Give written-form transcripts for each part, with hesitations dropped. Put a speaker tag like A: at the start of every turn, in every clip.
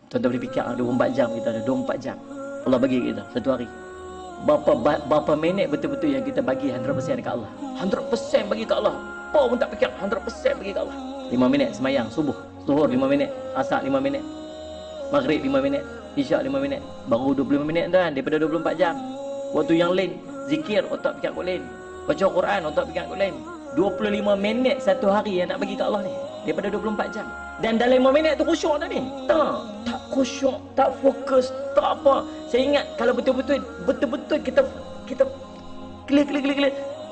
A: Tuan-tuan boleh fikir 24 jam kita ada, 24 jam Allah bagi kita satu hari. Berapa minit betul-betul yang kita bagi 100% dekat Allah? 100% bagi kat Allah. Apa pun tak fikir, 100% bagi kat Allah. 5 minit semayang subuh, zuhur 5 minit, asar 5 minit, maghrib 5 minit, isyak 5 minit, baru 25 minit tuan daripada 24 jam. Waktu yang lain zikir, otak fikir kot lain. Baca Quran, otak fikir kot lain. 25 minit satu hari yang nak bagi kat Allah ni daripada 24 jam. Dan dalam 5 minit tu khusyuk tak ni? Tak khusyuk, tak fokus, tak apa. Saya ingat kalau betul-betul kita klik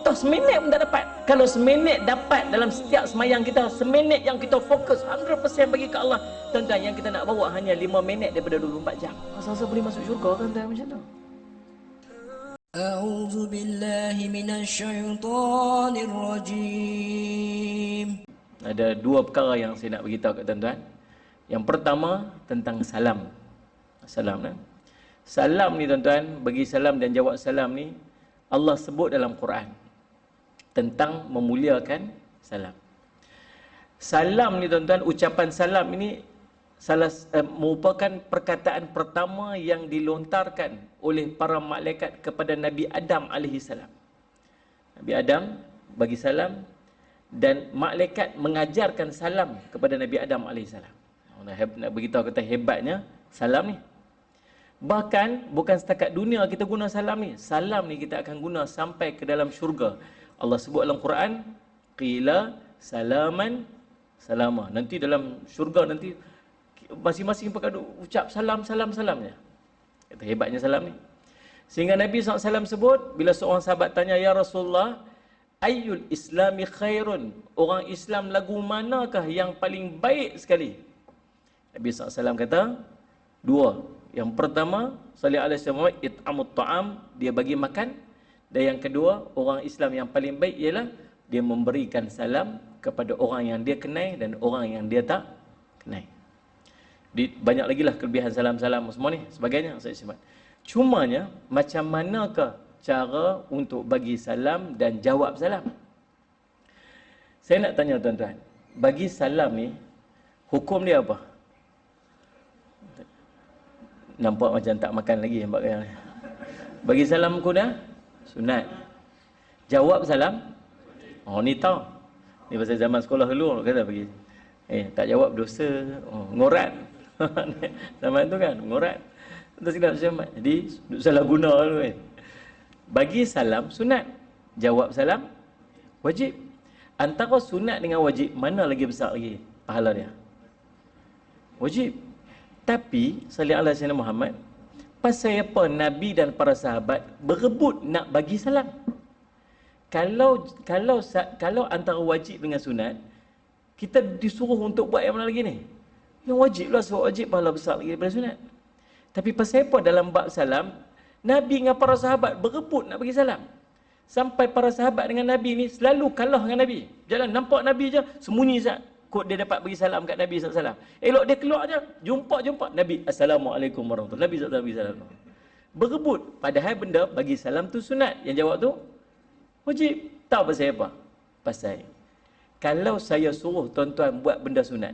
A: tak seminit pun tak dapat. Kalau seminit dapat dalam setiap semayang kita, seminit yang kita fokus 100% bagi ke Allah, tuan-tuan, yang kita nak bawa hanya 5 minit daripada 24 jam. Masa-masa boleh masuk syurga kan tuan macam tu?
B: A'udzu billahi minasyaitonir rajim.
A: Ada dua perkara yang saya nak beritahu kat tuan-tuan. Yang pertama tentang salam. Salam Salam ni tuan-tuan, bagi salam dan jawab salam ni Allah sebut dalam Quran tentang memuliakan salam. Salam ni tuan-tuan, ucapan salam ini merupakan perkataan pertama yang dilontarkan oleh para malaikat kepada Nabi Adam alaihi salam. Nabi Adam bagi salam dan malaikat mengajarkan salam kepada Nabi Adam alaihi salam. Nak beritahu kata hebatnya salam ni. Bahkan bukan setakat dunia kita guna salam ni. Salam ni kita akan guna sampai ke dalam syurga. Allah sebut dalam Quran, qila salaman salama. Nanti dalam syurga nanti masing-masing pakai ucap salamnya. Kata hebatnya salam ni. Sehingga Nabi SAW sebut, bila seorang sahabat tanya, ya Rasulullah, ayyul islami khairun, orang Islam lagu manakah yang paling baik sekali? Nabi SAW kata, dua. Yang pertama, salli alaihi wasallam, it'amut ta'am, dia bagi makan. Dan yang kedua, orang Islam yang paling baik ialah dia memberikan salam kepada orang yang dia kenal dan orang yang dia tak kenal. Banyak lagi lah kelebihan salam-salam semua ni, sebagainya saya sebut. Cumanya, macam manakah cara untuk bagi salam dan jawab salam? Saya nak tanya tuan-tuan, bagi salam ni, hukum dia apa? Nampak macam tak makan lagi nampak kan? Bagi salam hukum dia sunat. Jawab salam, oh ni tahu. Ni pasal zaman sekolah dulu kata bagi. Tak jawab dosa, ngorat. Zaman tu kan ngorat. Terus silap macam. Jadi salah guna dulu kan. Bagi salam sunat, jawab salam wajib. Antara sunat dengan wajib, mana lagi besar lagi pahala dia? Wajib. Tapi sallallahu alaihi wasallam Muhammad, pasal apa Nabi dan para sahabat berebut nak bagi salam? Kalau antara wajib dengan sunat, kita disuruh untuk buat yang mana lagi ni? Yang wajib lah, sebab wajib pahala besar lagi daripada sunat. Tapi pasal apa dalam bab salam, Nabi dengan para sahabat berebut nak bagi salam? Sampai para sahabat dengan Nabi ni selalu kalah dengan Nabi. Jalan nampak Nabi je, sembunyi sat. Kot dia dapat bagi salam kat Nabi SAW. Elok dia keluar je, jumpa Nabi, Assalamualaikum warahmatullahi wabarakatuh. Nabi SAW bagi salam. Berebut. Padahal benda bagi salam tu sunat. Yang jawab tu wajib. Tahu pasal apa? Pasal kalau saya suruh tuan-tuan buat benda sunat,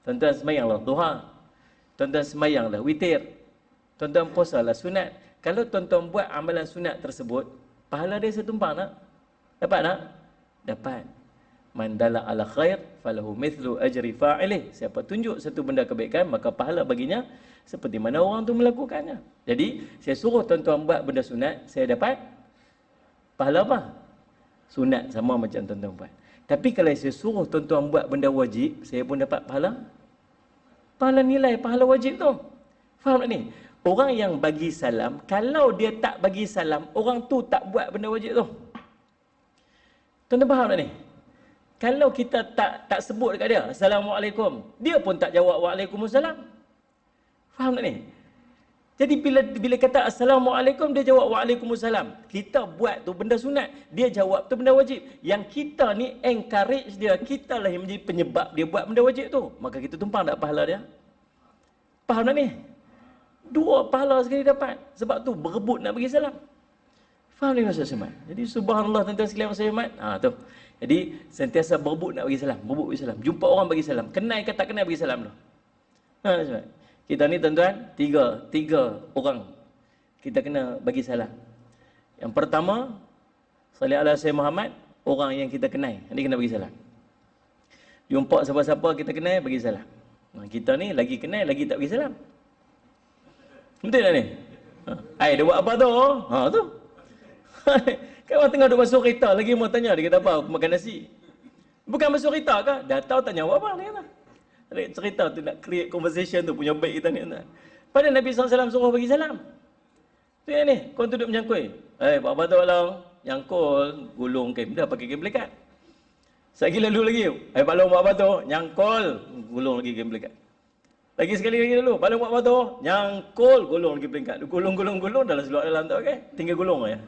A: tuan-tuan semayanglah duha, tuan-tuan semayanglah witir, tuan-tuan puasalah sunat. Kalau tuan-tuan buat amalan sunat tersebut, pahala dia setumpang tak? Dapat tak? Dapat. Man dalla ala khair falahu mithlu ajri fa'ilih. Siapa tunjuk satu benda kebaikan, maka pahala baginya seperti mana orang tu melakukannya. Jadi saya suruh tuan-tuan buat benda sunat, saya dapat pahala apa? Sunat, sama macam tuan-tuan buat. Tapi kalau saya suruh tuan-tuan buat benda wajib, saya pun dapat pahala nilai pahala wajib tu. Faham tak ni? Orang yang bagi salam, kalau dia tak bagi salam, orang tu tak buat benda wajib tu. Tuan-tuan faham tak ni? Kalau kita tak sebut dekat dia, Assalamualaikum, dia pun tak jawab Waalaikumsalam. Faham tak ni? Jadi bila kata Assalamualaikum, dia jawab Waalaikumsalam. Kita buat tu benda sunat, dia jawab tu benda wajib. Yang kita ni encourage dia, kita lah yang menjadi penyebab dia buat benda wajib tu. Maka kita tumpang tak pahala dia? Faham tak ni? Dua pahala sekali dapat. Sebab tu berebut nak bagi salam. Faham ni maksud saya? Jadi subhanallah tuan-tuan sekalian saya hormat. Tu. Jadi sentiasa berebut nak bagi salam, berebut bagi salam. Jumpa orang bagi salam, kenal ke tak kenal bagi salam tu. Kita ni tuan-tuan, tiga orang kita kena bagi salam. Yang pertama, salli ala Sayyidina Muhammad, orang yang kita kenal, dia kena bagi salam. Jumpa siapa-siapa kita kenal, bagi salam. Kita ni lagi kenal, lagi tak bagi salam. Betul tak ni? Dia buat apa tu? Tu. Kan orang tengah duduk masuk kereta, lagi mau tanya, dia kata apa? Aku makan nasi. Bukan masuk kereta ke? Dah tahu tanya apa dia kata. Cerita tu nak create conversation tu punya baik kita ni. Pada Nabi SAW suruh bagi salam. Tu yang ni, kau duduk menyangkui. Buat apa tu Allah? Nyangkul, gulung kain. Dah pakai kain pelikat. Sekali lalu lagi. Pak Long buat apa tu? Nyangkul, gulung lagi kain pelikat. Lagi sekali lagi dulu. Pak Long buat apa tu? Nyangkul, gulung lagi pelikat. Gulung, dalam seluar dalam tu, okey? Tinggal gulung je.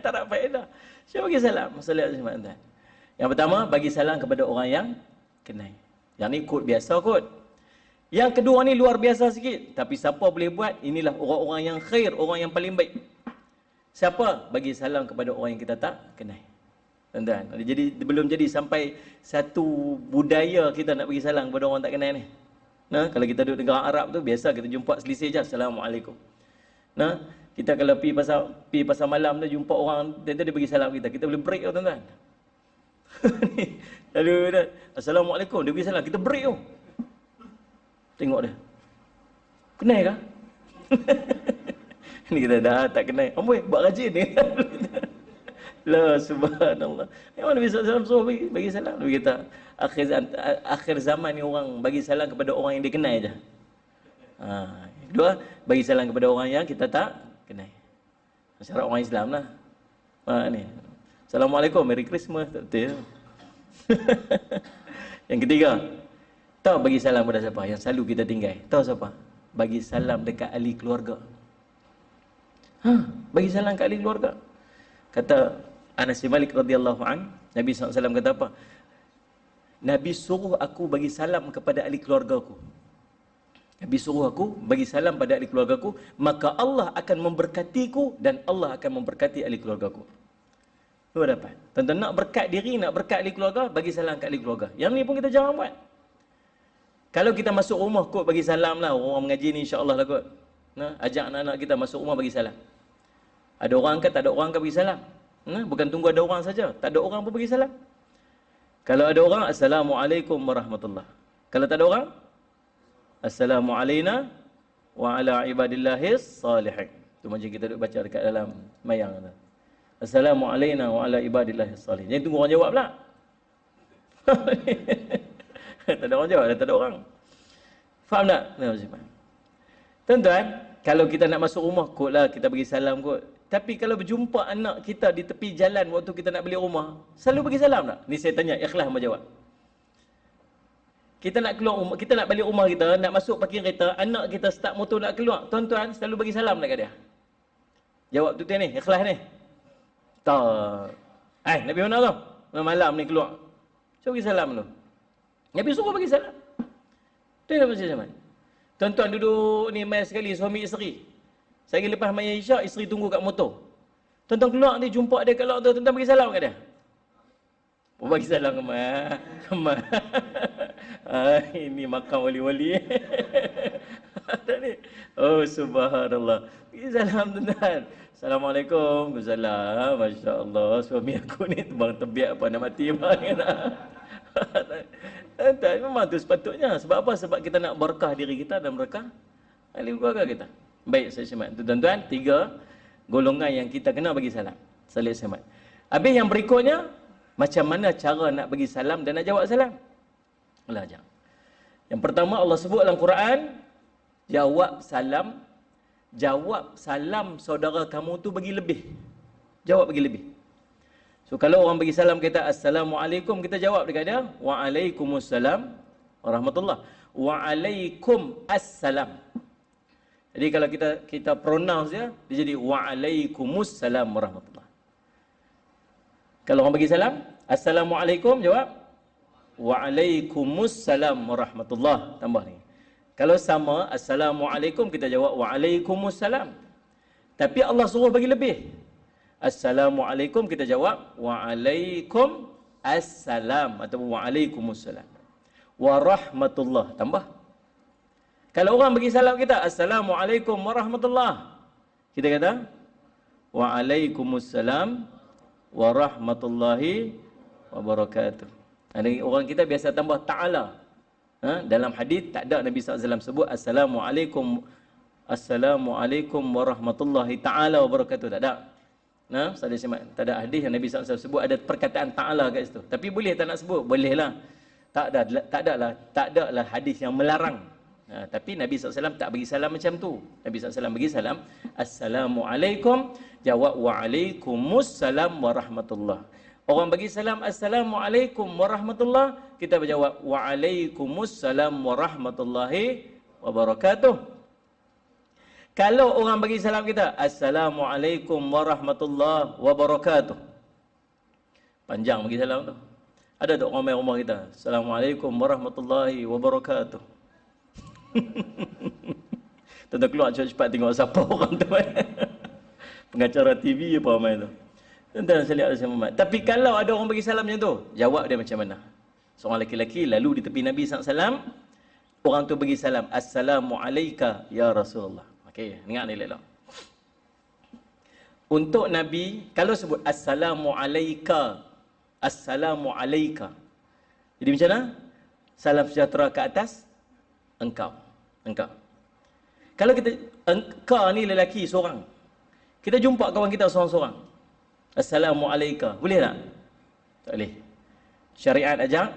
A: Tak ada faedah. Siapa bagi salam? Masalah tuan. Yang pertama, bagi salam kepada orang yang kenal. Yang ni kod biasa kot. Yang kedua ni luar biasa sikit. Tapi siapa boleh buat, inilah orang-orang yang khair, orang yang paling baik. Siapa? Bagi salam kepada orang yang kita tak kenal. Tuan-tuan, jadi belum jadi sampai satu budaya kita nak bagi salam kepada orang tak kenal ni. Kalau kita duduk negara Arab tu, biasa kita jumpa selisih je, Assalamualaikum. Kita kalau pi pasal malam tu, jumpa orang, dia bagi salam kita boleh break tau tuan-tuan. Lalu Assalamualaikum, dia bagi salam, kita break tu. Tengok dia. Kenal kah? Ni kita dah tak kenal. Amboi, buat rajin ni. La subhanallah. Memang Nabi SAW suruh bagi salam. Nabi kata, akhir zaman ni orang bagi salam kepada orang yang dia kenal je. Kedua, bagi salam kepada orang yang kita tak kenal. Syarat orang Islam lah. Ni. Assalamualaikum, Merry Christmas. Tak betul. Yang ketiga, tahu bagi salam kepada siapa? Yang selalu kita tinggal. Tahu siapa? Bagi salam dekat ahli keluarga. Bagi salam kat ahli keluarga. Kata Anas bin Malik radhiyallahu an, Nabi SAW kata apa? Nabi suruh aku bagi salam kepada ahli keluarga aku. Nabi suruh aku bagi salam pada ahli keluarga aku, maka Allah akan memberkatiku dan Allah akan memberkati ahli keluarga aku. Tu dapat. Tuan-tuan nak berkat diri, nak berkat ahli keluarga, bagi salam kat ahli keluarga. Yang ni pun kita jarang buat. Kalau kita masuk rumah kot bagi salam lah, orang mengaji ni insya-Allah lah kot. Ajak anak-anak kita masuk rumah bagi salam. Ada orang ke tak ada orang ke bagi salam. Bukan tunggu ada orang saja, tak ada orang pun bagi salam. Kalau ada orang, Assalamualaikum warahmatullahi. Kalau tak ada orang, Assalamu alayna wa ala ibadillahis salihin. Tu macam kita duk baca dekat dalam mayang tu. Assalamu alayna wa ala ibadillahis salihin. Jangan tunggu orang jawab pula. Tak ada orang jawab, tak ada orang. Faham tak? Tuan-tuan, kalau kita nak masuk rumah kot lah, kita bagi salam kot. Tapi kalau berjumpa anak kita di tepi jalan waktu kita nak balik rumah, selalu bagi salam tak? Ni saya tanya, ikhlas menjawab. Kita nak keluar rumah, kita nak balik rumah kita, nak masuk parking kereta, anak kita start motor nak keluar, tuan-tuan selalu bagi salam tak kat dia? Jawab tu ni, ikhlas ni. Tak. Nak pergi mana kau? Malam ni keluar. Cuba bagi salam dulu. Nabi suruh bagi salam. Tu yang macam mana? Tuan-tuan duduk ni main sekali suami isteri. Saya lepas main Isyak, isteri tunggu kat motor. Tuan-tuan keluar ni, jumpa dia kat luar tu, tuan-tuan bagi salam kat dia. Bagi salam ke mak. Ini makam wali-wali. Oh subhanallah. Bagi salam tuan-tuan. Assalamualaikum. Waalaikumsalam. Masya Allah. Suami aku ni tebang tebiak apa nak mati. Tuan-tuan, memang tu sepatutnya. Sebab apa? Sebab kita nak berkah diri kita dan berkah ahli keluarga kita. Baik, saya semat. Tuan-tuan, 3 golongan yang kita kena bagi salam. Salih semat. Habis yang berikutnya, macam mana cara nak bagi salam dan nak jawab salam? Belajar. Yang pertama Allah sebut dalam Quran, jawab salam saudara kamu tu bagi lebih. Jawab bagi lebih. So kalau orang bagi salam kita Assalamualaikum, kita jawab dekat dia Waalaikumsalam warahmatullah. Waalaikumsalam. Jadi kalau kita pronounce dia jadi Waalaikumsalam warahmatullah. Kalau orang bagi salam, Assalamualaikum, jawab Waalaikumsalam warahmatullah. Tambah ni. Kalau sama, Assalamualaikum, kita jawab Waalaikumsalam. Tapi Allah suruh bagi lebih. Assalamualaikum, kita jawab Waalaikumsalam atau Waalaikumsalam. Warahmatullah. Tambah. Kalau orang bagi salam kita, Assalamualaikum warahmatullahi. Kita kata, Waalaikumsalam warahmatullahi wabarakatuh. Ada orang kita biasa tambah ta'ala. Dalam hadis tak ada Nabi SAW sebut Assalamualaikum warahmatullahi ta'ala wabarakatuh. Tak ada. Tak ada hadis yang Nabi SAW sebut ada perkataan ta'ala kat situ. Tapi boleh tak nak sebut? Boleh lah. Tak ada lah hadis yang melarang. Tapi Nabi SAW tak bagi salam macam tu. Nabi SAW bagi salam, Assalamualaikum, jawab Waalaikumsalam warahmatullah. Orang bagi salam, Assalamualaikum warahmatullah, kita berjawab, Waalaikumsalam warahmatullahi wabarakatuh. Kalau orang bagi salam kita, Assalamualaikum warahmatullahi wabarakatuh. Panjang bagi salam tu. Ada tak orang main rumah kita, Assalamualaikum warahmatullahi wabarakatuh. Tuan-tuan keluar cepat-cepat tengok siapa orang tu. Pengacara TV apa main tu. Tuan-tuan salih alaihi Muhammad. Tapi kalau ada orang bagi salam macam tu, jawab dia macam mana? Seorang lelaki lalu di tepi Nabi SAW, orang tu bagi salam, Assalamualaikum ya Rasulullah. Okey, dengar ni elok. Untuk Nabi, kalau sebut Assalamualaikum, Assalamualaikum, jadi macam mana? Salam sejahtera ke atas engkau. Kalau engkau ni lelaki seorang, kita jumpa kawan kita seorang-seorang, Assalamualaikum, boleh tak? Tak boleh. Syariat ajar,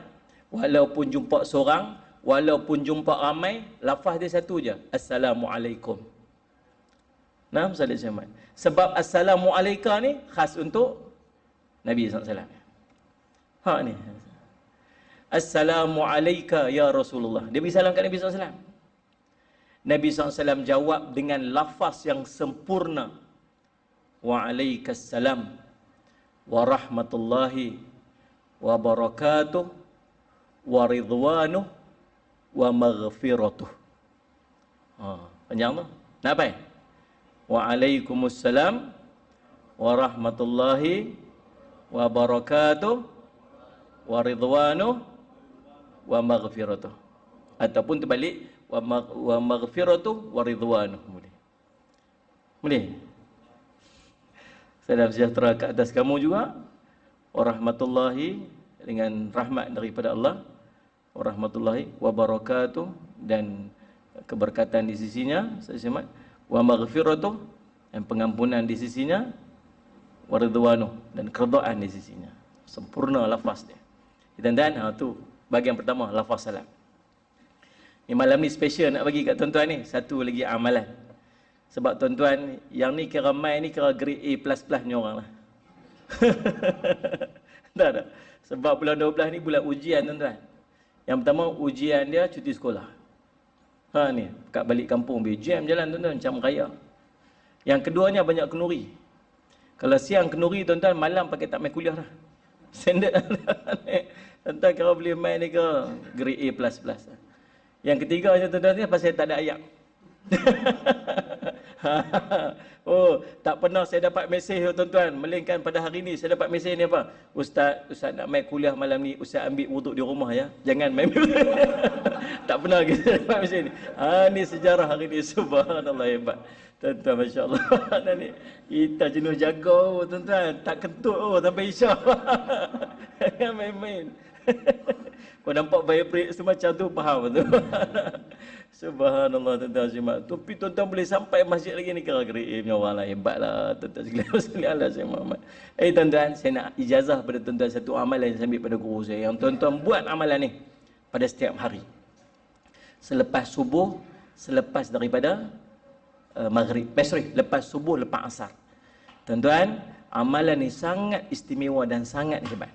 A: walaupun jumpa seorang, walaupun jumpa ramai, lafaz dia satu je, Assalamualaikum. Sebab Assalamualaikum ni khas untuk Nabi SAW. Ni Assalamualaikum ya Rasulullah. Dia bagi salam kat Nabi SAW. Nabi SAW jawab dengan lafaz yang sempurna. Waalaikumsalam warahmatullahi wabarakatuh waridwanuh wa maghfiratuh. Panjang tu. Nak apa? Waalaikumsalam warahmatullahi wabarakatuh waridwanuh wa maghfiratuh, ataupun terbalik wa maghfiratuh wa ridwanuh. Boleh. Salam sejahtera ke atas kamu juga, warahmatullahi, dengan rahmat daripada Allah, warahmatullahi wabarakatuh, dan keberkatan di sisinya, wa maghfiratuh, dan pengampunan di sisinya, wa ridwanuh, dan keredaan di sisinya. Sempurna lafaz dia. Dan tu bahagian pertama, lafaz salam. Ni malam ni special nak bagi kat tuan-tuan ni satu lagi amalan. Sebab tuan-tuan yang ni kira mai ni kira grade A++ ni orang lah. Tak. Sebab bulan 12 ni bulan ujian tuan-tuan. Yang pertama ujian dia cuti sekolah. Ni kat balik kampung jam jalan tuan-tuan macam raya. Yang keduanya banyak kenuri. Kalau siang kenuri tuan-tuan, malam pakai tak main kuliah dah. Standard. Tuan-tuan kalau boleh main ni ke grade A++. Yang ketiganya tuan-tuan ni pasal tak ada ayat. Tak pernah saya dapat mesej tuan-tuan, melainkan pada hari ni saya dapat mesej ni apa? Ustaz nak main kuliah malam ni, ustaz ambil wuduk di rumah ya. Jangan main. Tak pernah kita dapat mesej ni. Ni sejarah hari ni, subhanallah, hebat. Tuan-tuan, masya-Allah. Ni kita jenuh jaga tuan-tuan, tak kentut sampai isyak. Jangan main-main. Kau nampak vibrate semacam tu, faham betul? Subhanallah tuan-tuan simak. Tapi tuan-tuan boleh sampai masjid lagi ni, kira-kira punya orang lah, hebatlah tuan-tuan sekalian. Allah saya Muhammad. Tuan-tuan, saya nak ijazah pada tuan-tuan satu amalan yang saya ambil pada guru saya. Yang tuan-tuan buat amalan ni pada setiap hari. Selepas subuh, selepas daripada maghrib, lepas subuh, lepas asar. Tuan-tuan, amalan ni sangat istimewa dan sangat hebat.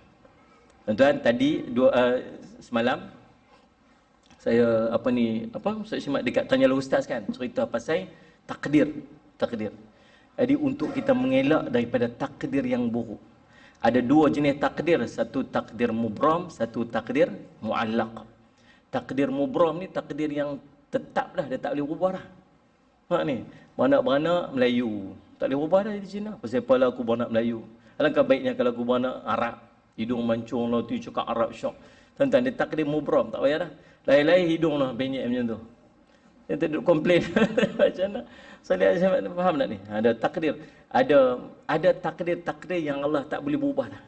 A: Tuan-tuan, tadi semalam saya Ustaz Simat dekat tanya ustaz kan, cerita pasal takdir. Jadi untuk kita mengelak daripada takdir yang buruk, ada dua jenis takdir, satu takdir mubram, satu takdir muallaq. Takdir mubram ni takdir yang tetap dah, dia tak boleh ubah dah. Ni beranak-beranak Melayu, tak boleh ubah dah di Cina. Pasal apa aku beranak Melayu? Alangkah baiknya kalau aku beranak Arab, hidung mancung lah tu, cakap Arab syok. Tuan-tuan, dia takdir mubram, tak payah dah. Lain-lain hidung lah, penyek macam tu. Yang duduk komplain. Macam mana? Salih alaihi wasallam, faham tak ni? Ada takdir. Ada takdir-takdir yang Allah tak boleh berubah dah.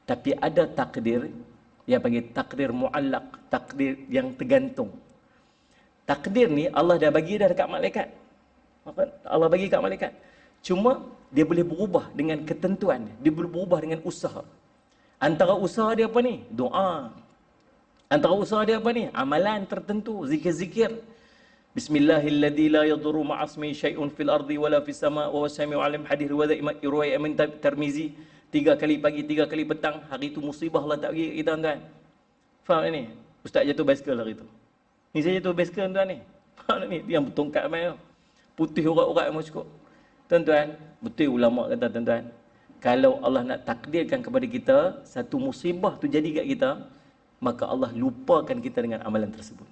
A: Tapi ada takdir yang panggil takdir muallaq, takdir yang tergantung. Takdir ni Allah dah bagi dah dekat malaikat. Allah bagi kat malaikat. Cuma dia boleh berubah dengan ketentuan. Dia boleh berubah dengan usaha. Antara usaha dia apa ni? Doa. Antara usaha dia apa ni? Amalan tertentu, zikir-zikir. Bismillahilladzi la yadurru ma'asmi syai'un fil ardi wala fis sama' wa sami'u alim, hadis riwayat Imam Tirmizi. 3 kali pagi, 3 kali petang. Hari itu musibah Allah tak bagi kita, tuan. Faham ni? Ustaz jatuh basikal hari tu. Ni saya jatuh basikal, tuan ni. Faham ni? Dia yang bertongkat main. Putih urat-urat memang cukup. Tuan-tuan, betul ulama kata, tuan-tuan, kalau Allah nak takdirkan kepada kita satu musibah tu jadi kat kita, maka Allah lupakan kita dengan amalan tersebut.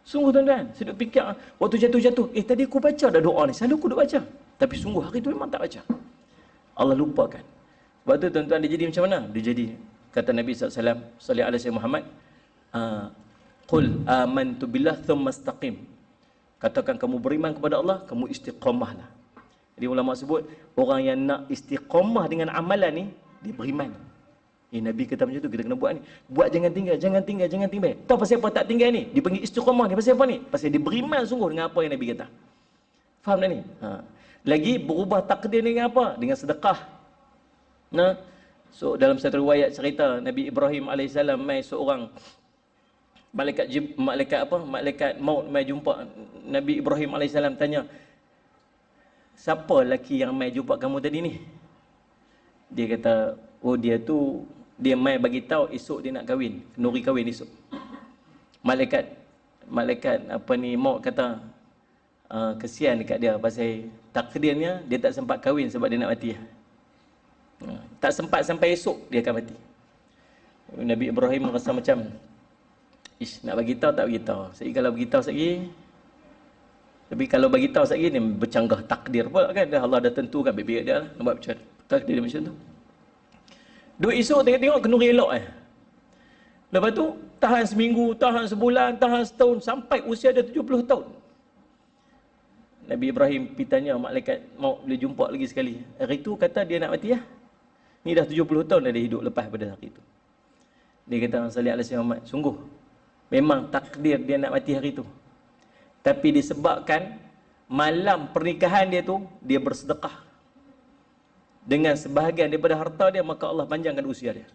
A: Sungguh, tuan-tuan, saya duk fikir waktu jatuh-jatuh, tadi aku baca dah doa ni, selalu aku duk baca. Tapi sungguh hari tu memang tak baca. Allah lupakan. Sebab tu, tuan-tuan, dia jadi macam mana? Dia jadi, kata Nabi SAW, sallallahu alaihi wasallam Muhammad, qul amantu billah thumma istaqim. Katakan kamu beriman kepada Allah, kamu istiqamahlah. Jadi ulama sebut, orang yang nak istiqamah dengan amalan ni, dia beriman. Nabi kata macam tu, kita kena buat ni. Buat jangan tinggal, jangan tinggal, jangan tinggal. Tahu pasal apa tak tinggal ni? Dipanggil istiqamah ni. Pasal apa ni? Pasal dia beriman sungguh dengan apa yang Nabi kata. Faham tak ni? Lagi berubah takdir ni dengan apa? Dengan sedekah. Nah, so dalam satu riwayat cerita Nabi Ibrahim alaihissalam mai seorang malaikat maut mai jumpa Nabi Ibrahim alaihissalam, tanya, siapa lelaki yang mai jumpa kamu tadi ni? Dia kata, oh dia tu, dia mai bagi tahu esok dia nak kahwin, nuri kahwin esok. Malaikat maut kata, kesian dekat dia pasal takdirnya dia tak sempat kahwin sebab dia nak mati. Tak sempat sampai esok dia akan mati. Nabi Ibrahim rasa macam, nak bagi tahu tak bagi tahu. Kalau bagi tahu sekali, tapi kalau bagi tahu sekali ni bercanggah takdir pula kan. Allah dah tentukan baik-baik dia lah. Nampak macam takdir dia macam tu. Dua esok tengok kenduri elok . Lepas tu tahan seminggu, tahan sebulan, tahan setahun, sampai usia dia 70 tahun. Nabi Ibrahim pergi tanya malaikat maut, boleh jumpa lagi sekali. Hari tu kata dia nak mati . Ni dah 70 tahun dah dia hidup lepas pada hari tu. Dia kata, sallallahu alaihi wasallam, sungguh memang takdir dia nak mati hari tu. Tapi disebabkan malam pernikahan dia tu, dia bersedekah dengan sebahagian daripada harta dia, maka Allah panjangkan usia dia.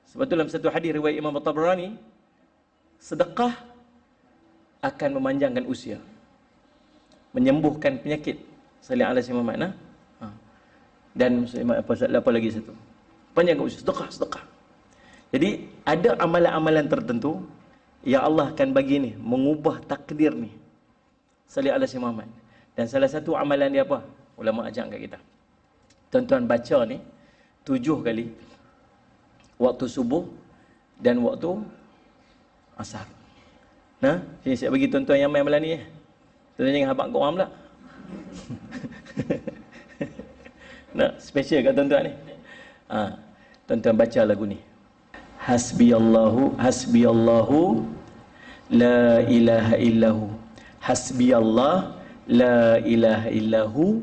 A: Sebab tu dalam satu hadis riwayat Imam Tabrani, sedekah akan memanjangkan usia, menyembuhkan penyakit. Sallallahu alaihi wasallam. Dan apa lagi satu? Panjangkan usia, sedekah. Jadi ada amalan-amalan tertentu yang Allah akan bagi ni, mengubah takdir ni. Sallallahu alaihi wasallam. Dan salah satu amalan dia apa? Ulama ajar kat kita. Tuan-tuan baca ni 7 kali waktu subuh dan waktu asar. Nah, sini saya bagi tuan-tuan yang main malam ni . Tuan-tuan jangan habaq korang pula. Nah, special kat tuan-tuan ni. Tuan-tuan baca lagu ni. Hasbiyallahu la ilaha illahu. Hasbiyallah la ilaha illahu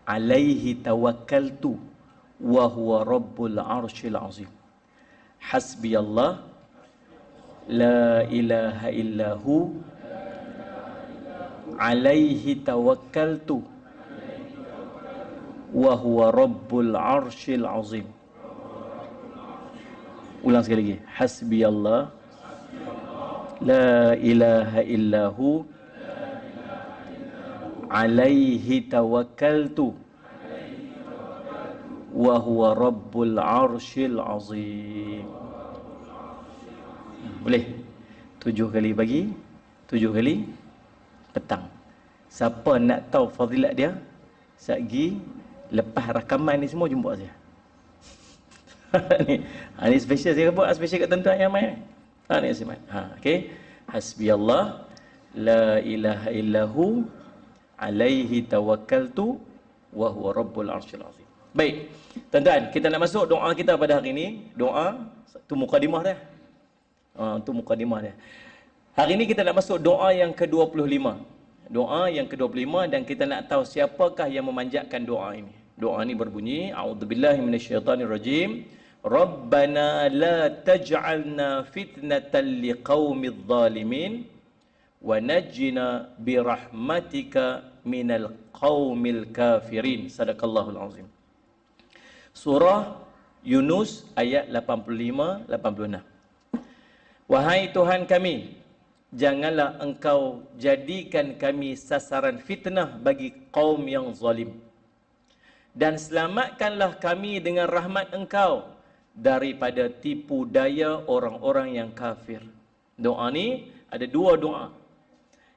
A: alaihi tawakkaltu wa huwa rabbul arsyil azim. Hasbiyallah la ilaha illahu alaihi tawakkaltu wa huwa rabbul arsyil azim. Ulang sekali lagi. Hasbiyallah la ilaha illahu alaihi tawakkaltu wa huwa rabbul arsyil azim. Boleh 7 kali pagi, 7 kali petang. Siapa nak tahu fadilat dia, satgi lepas rakaman ni semua jumpa saya. Ni special saya buat, special kat tuan-tuan yang main. Ni Asimat. Okey. Hasbiyallah la ilaha illahu alaihi tawakkaltu wa huwa rabbul arsyil azim. Baik. Tuan-tuan, kita nak masuk doa kita pada hari ini. Doa tu mukadimah dah. Tu mukadimah dia. Hari ini kita nak masuk doa yang ke-25. Doa yang ke-25 dan kita nak tahu siapakah yang memanjatkan doa ini. Doa ini berbunyi, A'udzubillahi minasyaitanirrajim. Rabbana la taj'alna fitnatan liqaumidz zalimin wa najjina birahmatika minal qaumil kafirin. Sadaqallahul azim. Surah Yunus ayat 85-86. Wahai Tuhan kami, janganlah engkau jadikan kami sasaran fitnah bagi kaum yang zalim. Dan selamatkanlah kami dengan rahmat engkau daripada tipu daya orang-orang yang kafir. Doa ni ada dua doa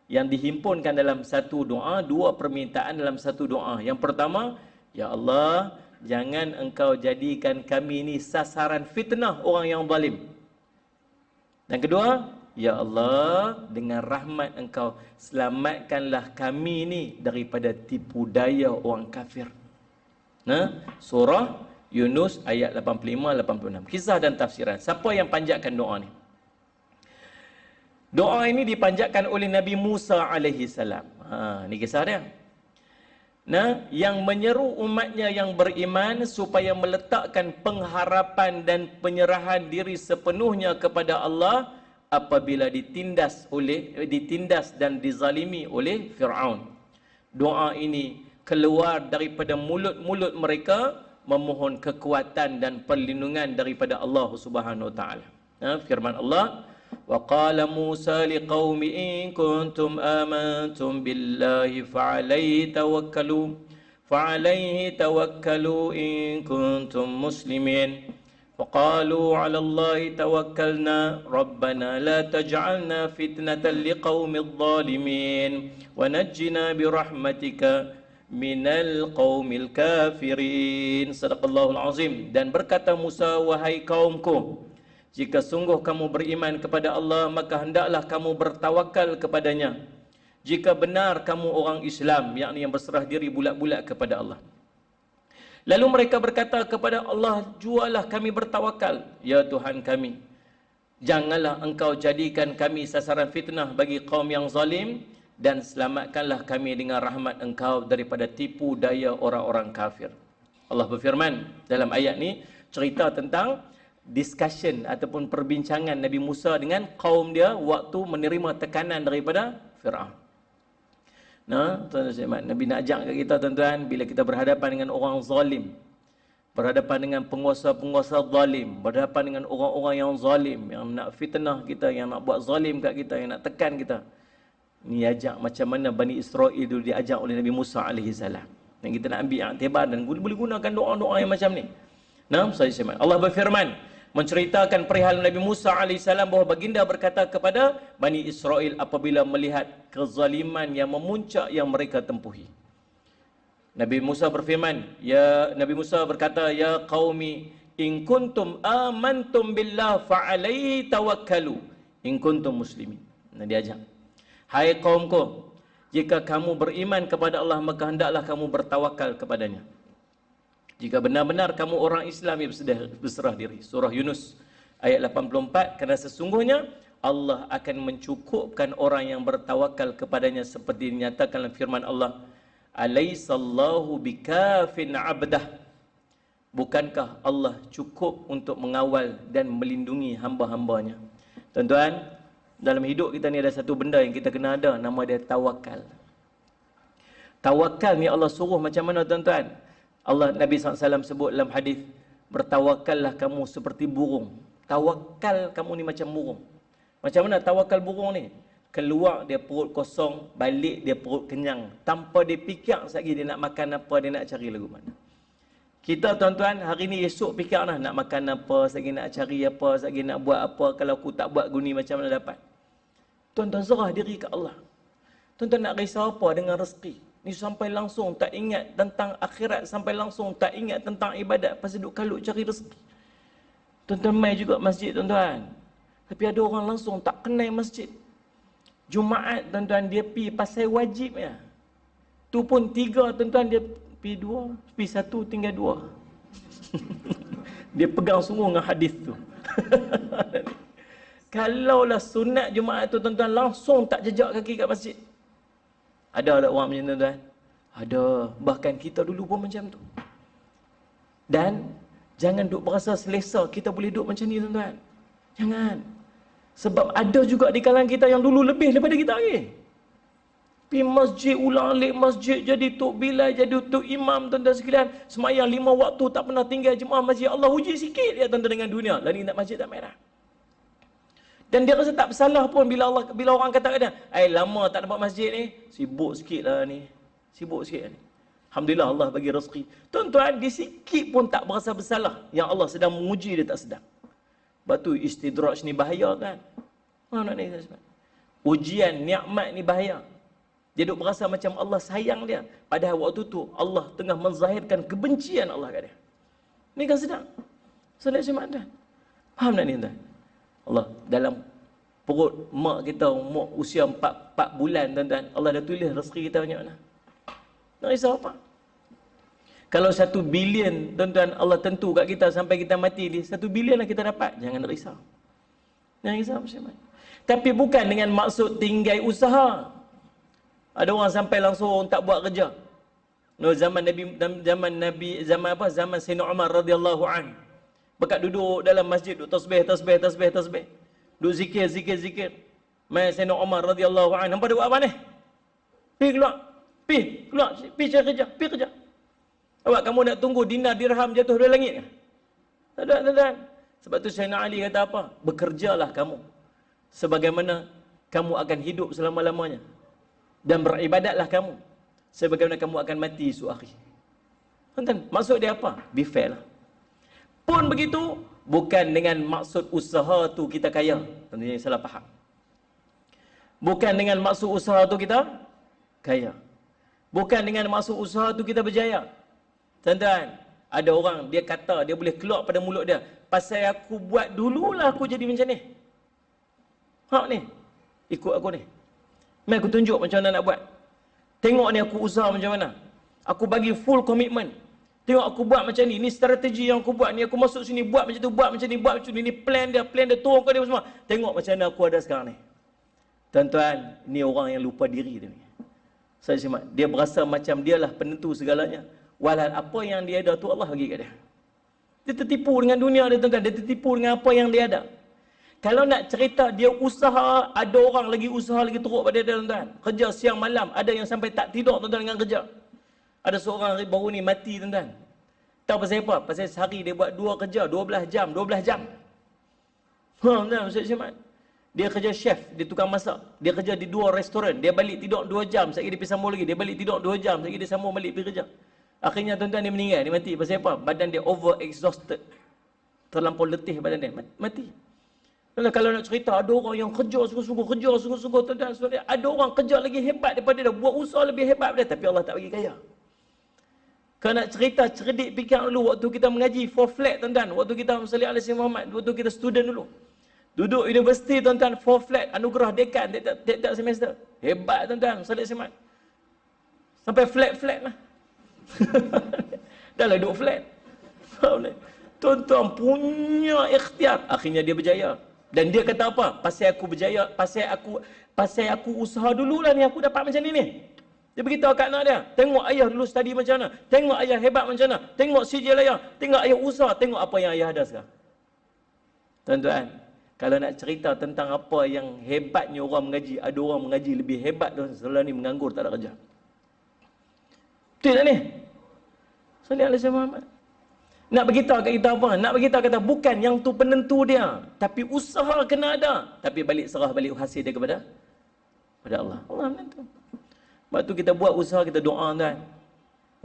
A: yang dihimpunkan dalam satu doa, dua permintaan dalam satu doa. Yang pertama, ya Allah, jangan engkau jadikan kami ini sasaran fitnah orang yang zalim. Dan kedua, ya Allah, dengan rahmat engkau selamatkanlah kami ini daripada tipu daya orang kafir. Surah Yunus ayat 85-86. Kisah dan tafsiran. Siapa yang panjatkan doa ni? Doa ini dipanjatkan oleh Nabi Musa alaihi salam. Ni kisah dia. Yang menyeru umatnya yang beriman supaya meletakkan pengharapan dan penyerahan diri sepenuhnya kepada Allah apabila ditindas dan dizalimi oleh Fir'aun. Doa ini keluar daripada mulut-mulut mereka memohon kekuatan dan perlindungan daripada Allah Subhanahu wa taala. Firman Allah, wa qala Musa liqaumi in kuntum amantum billahi fa'alaihi tawakkalu in kuntum muslimin. فقالوا على الله توكلنا ربنا لا تجعلنا فتنة لقوم الظالمين ونجنا برحمتك من القوم الكافرين. Sadaqallahul azim. Dan berkata Musa, wahai kaumku, jika sungguh kamu beriman kepada Allah, maka hendaklah kamu bertawakal kepadanya. Jika benar kamu orang Islam, yakni yang berserah diri bulat-bulat kepada Allah. Lalu mereka berkata kepada Allah, jualah kami bertawakal, ya Tuhan kami. Janganlah engkau jadikan kami sasaran fitnah bagi kaum yang zalim, dan selamatkanlah kami dengan rahmat engkau daripada tipu daya orang-orang kafir. Allah berfirman dalam ayat ni, cerita tentang discussion ataupun perbincangan Nabi Musa dengan kaum dia waktu menerima tekanan daripada Fir'aun. Tuan-tuan, Nabi nak ajak kat kita, tuan-tuan, bila kita berhadapan dengan orang zalim, berhadapan dengan penguasa-penguasa zalim, berhadapan dengan orang-orang yang zalim, yang nak fitnah kita, yang nak buat zalim kat kita, yang nak tekan kita. Ni ajak macam mana Bani Israel dulu diajak oleh Nabi Musa alaihi salam. Dan kita nak ambil iktibar dan boleh gunakan doa-doa yang macam ni. Allah berfirman menceritakan perihal Nabi Musa AS bahawa baginda berkata kepada Bani Israel apabila melihat kezaliman yang memuncak yang mereka tempuhi. Nabi Musa berkata, ya qaumi in kuntum amantum billah fa'alaihi tawakkalu in kuntum muslimin. Dia ajak, hai kaumku, jika kamu beriman kepada Allah, maka hendaklah kamu bertawakal kepadanya. Jika benar-benar kamu orang Islam yang berserah diri. Surah Yunus ayat 84. Kerana sesungguhnya Allah akan mencukupkan orang yang bertawakal kepadanya seperti dinyatakan dalam firman Allah, Alaihissallahu bikafin abdah. Bukankah Allah cukup untuk mengawal dan melindungi hamba-hambanya? Tuan-tuan, dalam hidup kita ni ada satu benda yang kita kena ada, nama dia tawakal. Tawakal ni Allah suruh macam mana, tuan-tuan? Nabi SAW sebut dalam hadis, bertawakallah kamu seperti burung. Tawakal kamu ni macam burung. Macam mana tawakal burung ni? Keluar dia perut kosong, balik dia perut kenyang. Tanpa dia fikir lagi dia nak makan apa, dia nak cari lagu mana. Kita, tuan-tuan, hari ni esok fikir nak makan apa, lagi nak cari apa, lagi nak buat apa. Kalau aku tak buat guni macam mana dapat? Tuan-tuan, serah diri ke Allah. Tuan-tuan nak risau apa dengan rezeki? Ni sampai langsung tak ingat tentang akhirat, sampai langsung tak ingat tentang ibadat, pasal duk kalut cari rezeki. Tuan-tuan mai juga masjid, tuan-tuan. Tapi ada orang langsung tak kenal masjid. Jumaat, tuan-tuan, dia pi pasal wajib ya. Tu pun 3, tuan-tuan, dia pi 2, pi 1 tinggal 2. Dia pegang sungguh dengan hadis tu. Kalaulah sunat Jumaat tu, tuan-tuan, langsung tak jejak kaki kat masjid. Ada tak orang macam tu tuan? Ada. Bahkan kita dulu pun macam tu. Dan jangan duk berasa selesa kita boleh duduk macam ni tuan-tuan. Jangan. Sebab ada juga di kalangan kita yang dulu lebih daripada kita lagi. Pergi masjid, ulang-alik masjid, jadi Tok Bilal, jadi Tok Imam, tuan-tuan sekalian. Semayang 5 waktu, tak pernah tinggal jemaah masjid. Allah uji sikit dia tuan-tuan dengan dunia. Lalu nak masjid tak merah. Dan dia rasa tak bersalah pun bila orang kata kat dia, lama tak dapat masjid ni, sibuk sikit lah ni. Sibuk sikit ni. Alhamdulillah Allah bagi rezeki. Tuan-tuan, dia sikit pun tak berasa bersalah yang Allah sedang menguji dia tak sedang. Sebab tu istidraj ni bahaya kan. Mana nak ni tuan-tuan? Ujian nikmat ni bahaya. Dia duk berasa macam Allah sayang dia. Padahal waktu tu Allah tengah menzahirkan kebencian Allah kat dia. Ni kan sedang. Solat Jumaat tuan. Faham tak ni tuan? Allah dalam perut mak kita umur usia 4 bulan tuan-tuan, Allah dah tulis rezeki kita banyak mana. Nak risau apa? Kalau 1 bilion tuan-tuan Allah tentu kat kita sampai kita mati ni, 1 bilion lah kita dapat. Jangan risau. Jangan risau macam mana. Tapi bukan dengan maksud tinggal usaha. Ada orang sampai langsung tak buat kerja. No, zaman Sayyidina Umar radhiyallahu an. Bekat duduk dalam masjid, duduk tasbih. Duduk zikir. Mai Sayyidina Umar radhiyallahu an, nampak dia buat apa ni? Pergi keluar, pergi cari kerja. Awak kamu nak tunggu dinar dirham jatuh dari langit ke? Tak ada. Sebab tu Sayyidina Ali kata apa? Bekerjalah kamu sebagaimana kamu akan hidup selama-lamanya. Dan beribadatlah kamu sebagaimana kamu akan mati esok hari. Tuan-tuan, maksud dia apa? Be fair lah. Pun begitu, bukan dengan maksud usaha tu kita kaya. Tuan-tuan yang salah faham. Bukan dengan maksud usaha tu kita kaya. Bukan dengan maksud usaha tu kita berjaya. Tuan-tuan, ada orang dia kata, dia boleh keluar pada mulut dia, pasal aku buat dululah aku jadi macam ni. Hak ni, ikut aku ni. Mari aku tunjuk macam mana nak buat. Tengok ni aku usaha macam mana. Aku bagi full commitment. Tengok aku buat macam ni. Ni strategi yang aku buat. Ni aku masuk sini buat macam tu, buat macam ni, buat macam ni. Ni plan dia turun ke dia semua. Tengok macam mana aku ada sekarang ni. Tuan-tuan, ni orang yang lupa diri dia ni. Saya simak, dia berasa macam dialah penentu segalanya. Walhal apa yang dia ada tu Allah bagi kat dia. Dia tertipu dengan dunia dia tuan-tuan. Dia tertipu dengan apa yang dia ada. Kalau nak cerita dia usaha, ada orang lagi usaha lagi teruk pada dia tuan-tuan. Kerja siang malam, ada yang sampai tak tidur tuan-tuan dengan kerja. Ada seorang baru ni mati tuan-tuan. Tahu pasal apa? Pasal sehari dia buat 2 kerja, 12 jam. Tuan-tuan, Ustaz Syamad. Dia kerja chef, dia tukang masak. Dia kerja di 2 restoran. Dia balik tidur 2 jam, sekali dia pergi sambung lagi. Dia balik tidur 2 jam, sekali dia sambung balik pergi kerja. Akhirnya tuan-tuan dia meninggal, dia mati. Pasal apa? Badan dia over exhausted. Terlampau letih badan dia. Mati. Kalau nak cerita, ada orang yang kerja sungguh-sungguh, tuan-tuan, ada orang kerja lagi hebat daripada dia, buat usaha lebih hebat daripada dia, tapi Allah tak bagi kaya. Kalau nak cerita, cerdik fikir dulu, waktu kita mengaji for flat, tuan-tuan, waktu kita sallallahu alaihi Muhammad, waktu kita student dulu. Duduk universiti, tuan-tuan, for flat, anugerah dekan, tiap-tiap semester. Hebat, tuan-tuan, sallallahu alaihi Muhammad. Sampai flat lah. Dah lah duduk flat. Tuan-tuan punya ikhtiar, akhirnya dia berjaya. Dan dia kata apa? Pasal aku berjaya, pasal aku usaha dululah ni, aku dapat macam ni. Dia beritahu kat anak dia, tengok ayah dulu study macam mana, tengok ayah hebat macam mana, tengok sijil ayah, tengok ayah usaha, tengok apa yang ayah ada sekarang. Tuan-tuan, kalau nak cerita tentang apa yang hebatnya orang mengaji, ada orang mengaji lebih hebat tu, setelah ni menganggur tak ada kerja. Betul tak ni? Sallallahu alaihi Muhammad. Nak beritahu kat kita apa? Nak beritahu kata bukan yang tu penentu dia, tapi usaha kena ada. Tapi balik serah balik hasil dia kepada Allah. Allah menentu. Sebab tu kita buat usaha, kita doa kan.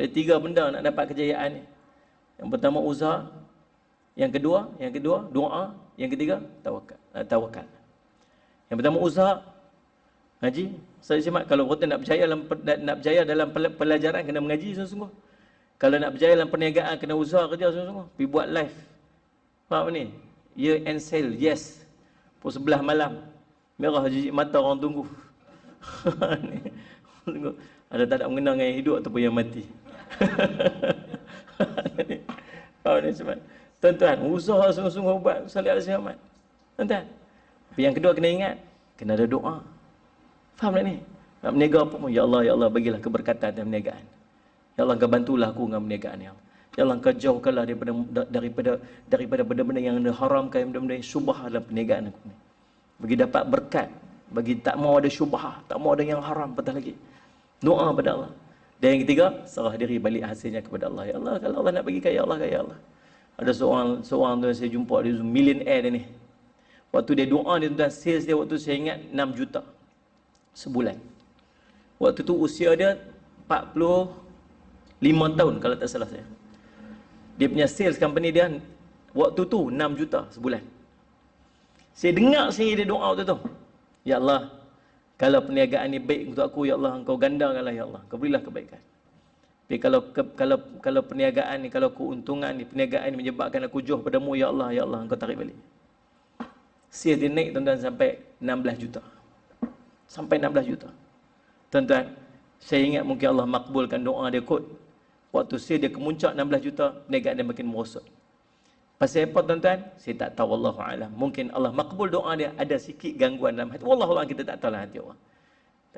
A: Ada 3 benda nak dapat kejayaan ni. Yang pertama usaha, yang kedua doa, yang ketiga tawakal. Yang pertama usaha, ngaji. Saya simak, kalau kita nak berjaya dalam pelajaran kena mengaji sungguh-sungguh. Kalau nak berjaya dalam perniagaan, kena usaha kerja sungguh-sungguh. Pergi buat live. Faham ni? Year end sale, yes. Pukul 11 malam. Merah jijik mata orang tunggu. Ada tak ada mengenang yang hidup ataupun yang mati. Faham ni sebab. Tuan-tuan, usaha sungguh-sungguh buat salih alaihi Muhammad. Tuan-tuan. Tapi yang kedua kena ingat, kena ada doa. Faham tak ni? Nak berniaga apa pun, ya Allah bagilah keberkatan dalam perniagaan. Ya Allah, Engkau bantulah aku dengan perniagaan, ya Allah. Ya Allah, Engkau jauhkanlah daripada benda-benda yang diharamkan, benda-benda yang syubhah dalam perniagaan aku ni. Bagi dapat berkat, bagi tak mau ada syubhah, tak mau ada yang haram patah lagi. Doa pada Allah. Dan yang ketiga, serah diri balik hasilnya kepada Allah. Ya Allah, kalau Allah nak bagi kaya Allah, kaya Allah. Ada seorang tu saya jumpa, dia millionaire dia ni. Waktu dia doa dia tuan, sales dia waktu saya ingat 6 juta sebulan. Waktu tu usia dia 45 tahun kalau tak salah saya. Dia punya sales company dia waktu tu 6 juta sebulan. Saya dengar sendiri dia doa waktu tu. Ya Allah, kalau perniagaan ni baik untuk aku, ya Allah, Engkau gandakanlah, ya Allah. Engkau berilah kebaikan. Tapi kalau perniagaan ni, kalau keuntungan ni, perniagaan ni menyebabkan aku jauh padamu, ya Allah, Engkau tarik balik. Sales dia naik tuan-tuan sampai 16 juta. Sampai 16 juta. Tuan-tuan, saya ingat mungkin Allah makbulkan doa dia kot. Waktu sales dia kemuncak 16 juta, perniagaan dia makin merosot. Pasal apa tuan-tuan? Saya tak tahu, wallahu alam. Mungkin Allah makbul doa dia, ada sikit gangguan dalam hati. Wallahu alam, kita tak tahu lah hati Allah.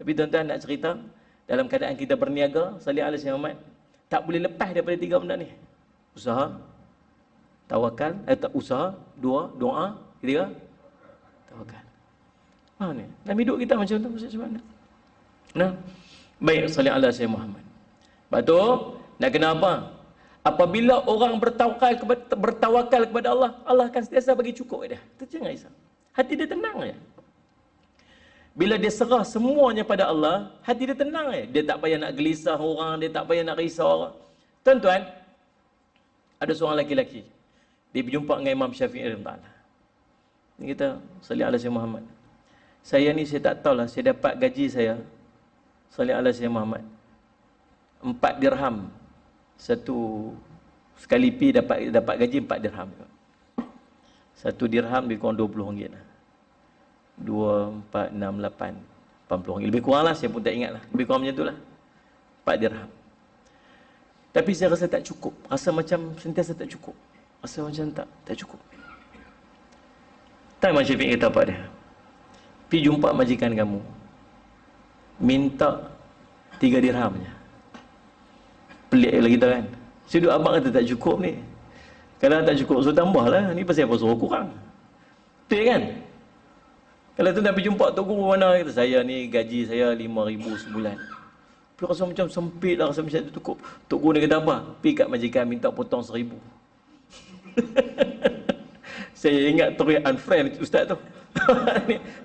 A: Tapi tuan-tuan nak cerita, dalam keadaan kita berniaga, salih alaihi Muhammad, tak boleh lepas daripada 3 benda ni. Usaha, tawakal, usaha, doa, ketiga, tawakal. Ni. Dalam hidup kita macam tu, macam mana? Nah, baik, salih alaihi Muhammad. Lepas tu, nak kena apa? Apabila orang bertawakal kepada Allah, Allah akan sentiasa bagi cukup dia. Itu jangan risau. Hati dia tenang je. Bila dia serah semuanya pada Allah, hati dia tenang je. Dia tak payah nak gelisah orang, dia tak payah nak risau orang. Tuan-tuan, ada seorang lelaki-lelaki. Dia berjumpa dengan Imam Syafi'i radhiyallahu. Dia kata, sallallahu alaihi Muhammad. Saya ni saya tak tahulah, saya dapat gaji saya, sallallahu alaihi Muhammad, 4 dirham. Sekali pi dapat gaji 4 dirham. 1 dirham lebih kurang 20 ringgit lah. 2, 4, 6, 8, 80 ringgit. Lebih kurang lah, saya pun tak ingat lah. Lebih kurang macam tu lah. 4 dirham. Tapi saya rasa tak cukup. Rasa macam sentiasa tak cukup. Rasa macam tak cukup. Tak, Imam Syafi'i kata apa dia? Pi jumpa majikan kamu, minta 3 dirham je. Pelik lah kita kan. Sudut abang kata tak cukup ni. Kalau tak cukup, so tambah lah. Ni pasal apa suruh kurang? Betul kan? Kalau tu nak pergi jumpa Tok Guru mana, kata, saya ni gaji saya 5,000 sebulan. Tapi rasa macam sempit lah, rasa macam tu cukup. Tok Guru ni kata apa? Pergi kat majikan minta potong 1,000. Saya ingat terus unfriend ustaz tu.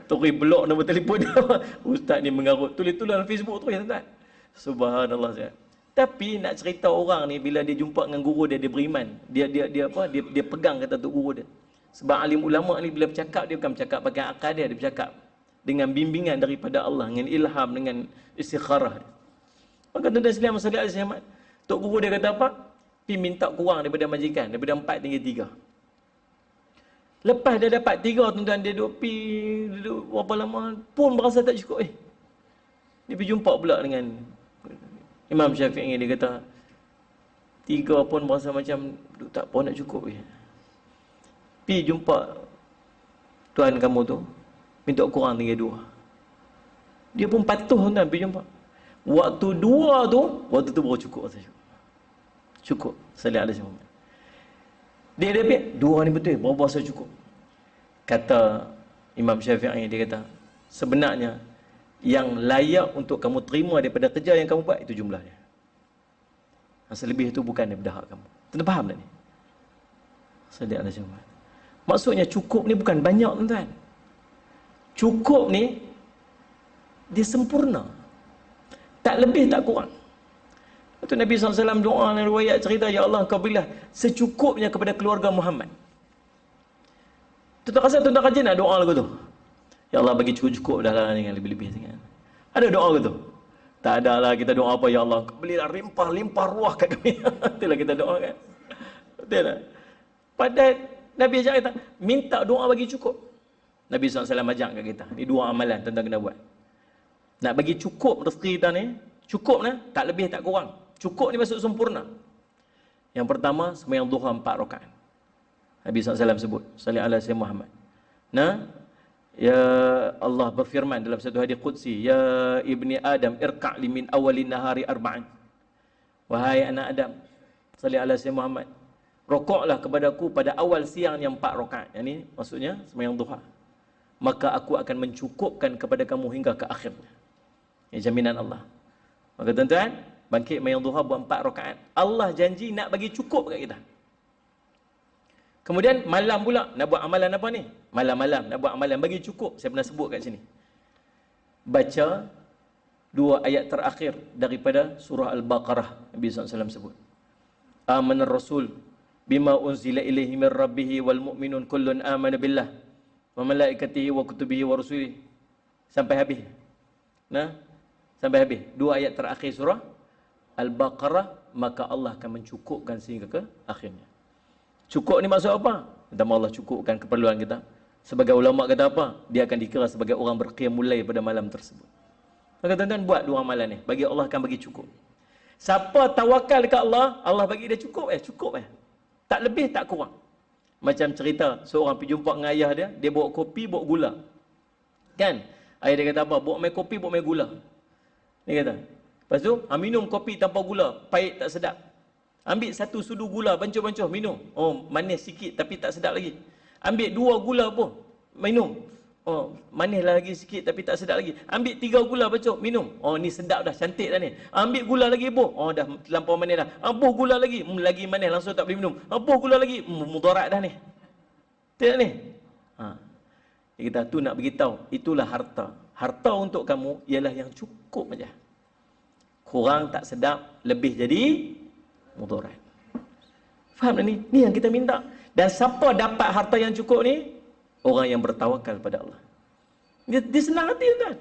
A: Terus block nombor telefon dia. Ustaz ni mengarut. Tulis dalam Facebook tu ya tuan. Subhanallah saya. Tapi nak cerita orang ni bila dia jumpa dengan guru dia, dia beriman. Dia pegang kata Tok Guru dia. Sebab alim ulama ni bila bercakap, dia bukan bercakap pakai akal dia bercakap dengan bimbingan daripada Allah, dengan ilham, dengan istikharah. Maka tuan-tuan sekalian masalah Al-Syamat, Tok Guru dia kata apa? Pi minta kurang daripada majikan, daripada 4 tinggal 3. Lepas dia dapat 3, tuan-tuan, dia duduk berapa lama pun berasa tak cukup. Dia pergi jumpa pula dengan Imam Syafi'i. Dia kata 3 pun berasa macam tak apa nak cukup. Pergi jumpa tuan kamu tu, minta kurang tinggal 2. Dia pun patuh tuan, pergi jumpa. Waktu 2 tu, waktu tu baru cukup. Cukup. Sallallahu alaihi wasallam. Dia dapat 2 ni betul, berapa rasa cukup. Kata Imam Syafi'i, dia kata, sebenarnya yang layak untuk kamu terima daripada kerja yang kamu buat, itu jumlahnya. Selebih itu bukan daripada hak kamu. Tuan faham tak ni? Sallallahu alaihi wasallam. Maksudnya cukup ni bukan banyak tuan-tuan. Cukup ni dia sempurna. Tak lebih tak kurang. Itu Nabi SAW doa dan riwayat cerita, ya Allah kau berilah secukupnya kepada keluarga Muhammad. Tuan-tuan rasa tuan-tuan rajin nak doa lagu tu? Ya Allah bagi cukup dah lah dengan lebih-lebih sangat. Ada doa lagu tu? Tak ada lah kita doa apa, ya Allah kau berilah limpah ruah kat kami. Itulah kita doa kan. Betul tak? Padahal Nabi ajak kita minta doa bagi cukup. Nabi SAW ajak kat kita. Ni 2 amalan tuan-tuan kena buat. Nak bagi cukup rezeki kita ni, cukup nah, tak lebih tak kurang. Cukup ni maksud sempurna. Yang pertama, sembahyang duha 4 rakaat. Nabi SAW sebut, sallallahu alaihi Muhammad. Nah, Ya Allah berfirman dalam satu hadis qudsi, ya ibni Adam irka' li min awalin nahari arba'an. Wahai anak Adam, salli ala sayyidina Muhammad, rokoklah kepadaku pada awal siang yang 4 rakaat. Yang ni maksudnya sembahyang duha. Maka aku akan mencukupkan kepada kamu hingga ke akhirnya. Ini jaminan Allah. Maka tuan-tuan, bangkit sembahyang duha buat 4 rakaat. Allah janji nak bagi cukup kat kita. Kemudian malam pula nak buat amalan apa ni? Malam-malam nak buat amalan bagi cukup. Saya pernah sebut kat sini. Baca 2 ayat terakhir daripada surah Al-Baqarah. Nabi SAW sebut. Amanar Rasul bima unzila ilaihi min rabbihi wal mu'minun kullun amana billah wa malaikatihi wa kutubihi wa rusulihi. Sampai habis. Nah, sampai habis. 2 ayat terakhir surah Al-Baqarah, maka Allah akan mencukupkan sehingga ke akhirnya. Cukup ni maksud apa? Pertama, Allah cukupkan keperluan kita. Sebagai ulama kata apa? Dia akan dikira sebagai orang berqiyamul lail pada malam tersebut. Maka tuan-tuan buat 2 amalan ni. Bagi Allah akan bagi cukup. Siapa tawakal dekat Allah, Allah bagi dia cukup. Cukup. Tak lebih, tak kurang. Macam cerita, seorang pergi jumpa dengan ayah dia, dia bawa kopi, bawa gula. Kan? Ayah dia kata apa? Bawa main kopi, bawa main gula. Dia kata. Lepas tu, minum kopi tanpa gula, pahit tak sedap. Ambil 1 sudu gula, bancuh-bancuh, minum. Oh, manis sikit tapi tak sedap lagi. Ambil 2 gula pun, minum. Oh, manis lagi sikit tapi tak sedap lagi. Ambil 3 gula bancuh, minum. Oh, ni sedap dah, cantik dah ni. Ambil gula lagi pun. Oh, dah terlampau manis dah. Ampuh gula lagi. Lagi manis, langsung tak boleh minum. Ampuh gula lagi. Mudarat dah ni. Tengok ni. Dia kata, tu nak beritahu, itulah harta. Harta untuk kamu ialah yang cukup saja. Kurang tak sedap, lebih jadi mudarat. Faham tak ni? Ni yang kita minta. Dan siapa dapat harta yang cukup ni? Orang yang bertawakal pada Allah. Dia senang hati tuan.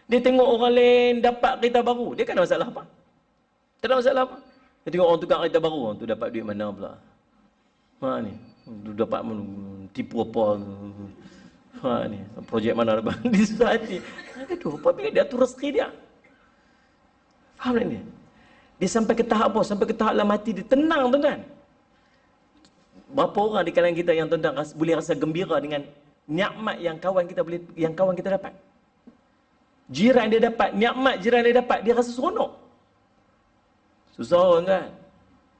A: Dia tengok orang lain dapat kereta baru, dia kan ada masalah apa? Tak ada masalah apa? Dia tengok orang tukar kereta baru, orang tu dapat duit mana pula? Ni, tu dapat tipu apa? Ni, projek mana dapat? Dia susah hati. Aduh, apa bila dia atur rezeki dia? Faham tak ni? Dia sampai ke tahap apa? Sampai ke tahap dalam hati dia tenang tuan-tuan. Berapa orang di kalangan kita yang tuan-tuan boleh rasa gembira dengan nikmat yang kawan kita dapat? Jiran dia dapat, nikmat jiran dia dapat, dia rasa seronok. Susah tuan-tuan.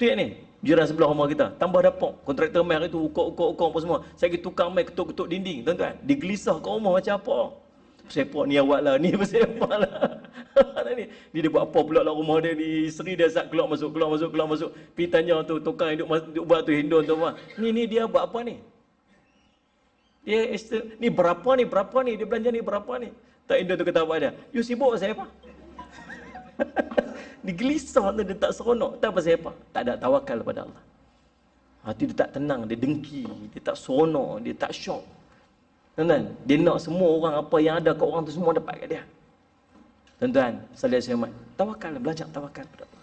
A: Tu yang ni, jiran sebelah rumah kita, tambah dapur, kontraktor mai itu ukok apa semua. Saya pergi tukang mai ketuk-ketuk dinding, tuan-tuan. Dia gelisah kat rumah macam apa? Sepak ni awak lah, ni sepak lah. Ni dia buat apa pula lah rumah dia ni, isteri dia sat keluar masuk. Pergi tanya tu, tukang duk buat tu hindun tu apa. Ni dia buat apa ni? Dia ni berapa ni, dia belanja ni berapa ni? Tak hindun tu kata apa dia? You sibuk saya apa? Dia gelisah tu, dia tak seronok. Tak apa saya apa? Tak ada tawakal pada Allah. Hati dia tak tenang, dia dengki, dia tak seronok, dia tak syok. Tuan-tuan, dia nak semua orang apa yang ada kat orang tu semua dapat kat dia. Tuan-tuan, salih Muhammad, tawakal, belajar tawakal pada Allah.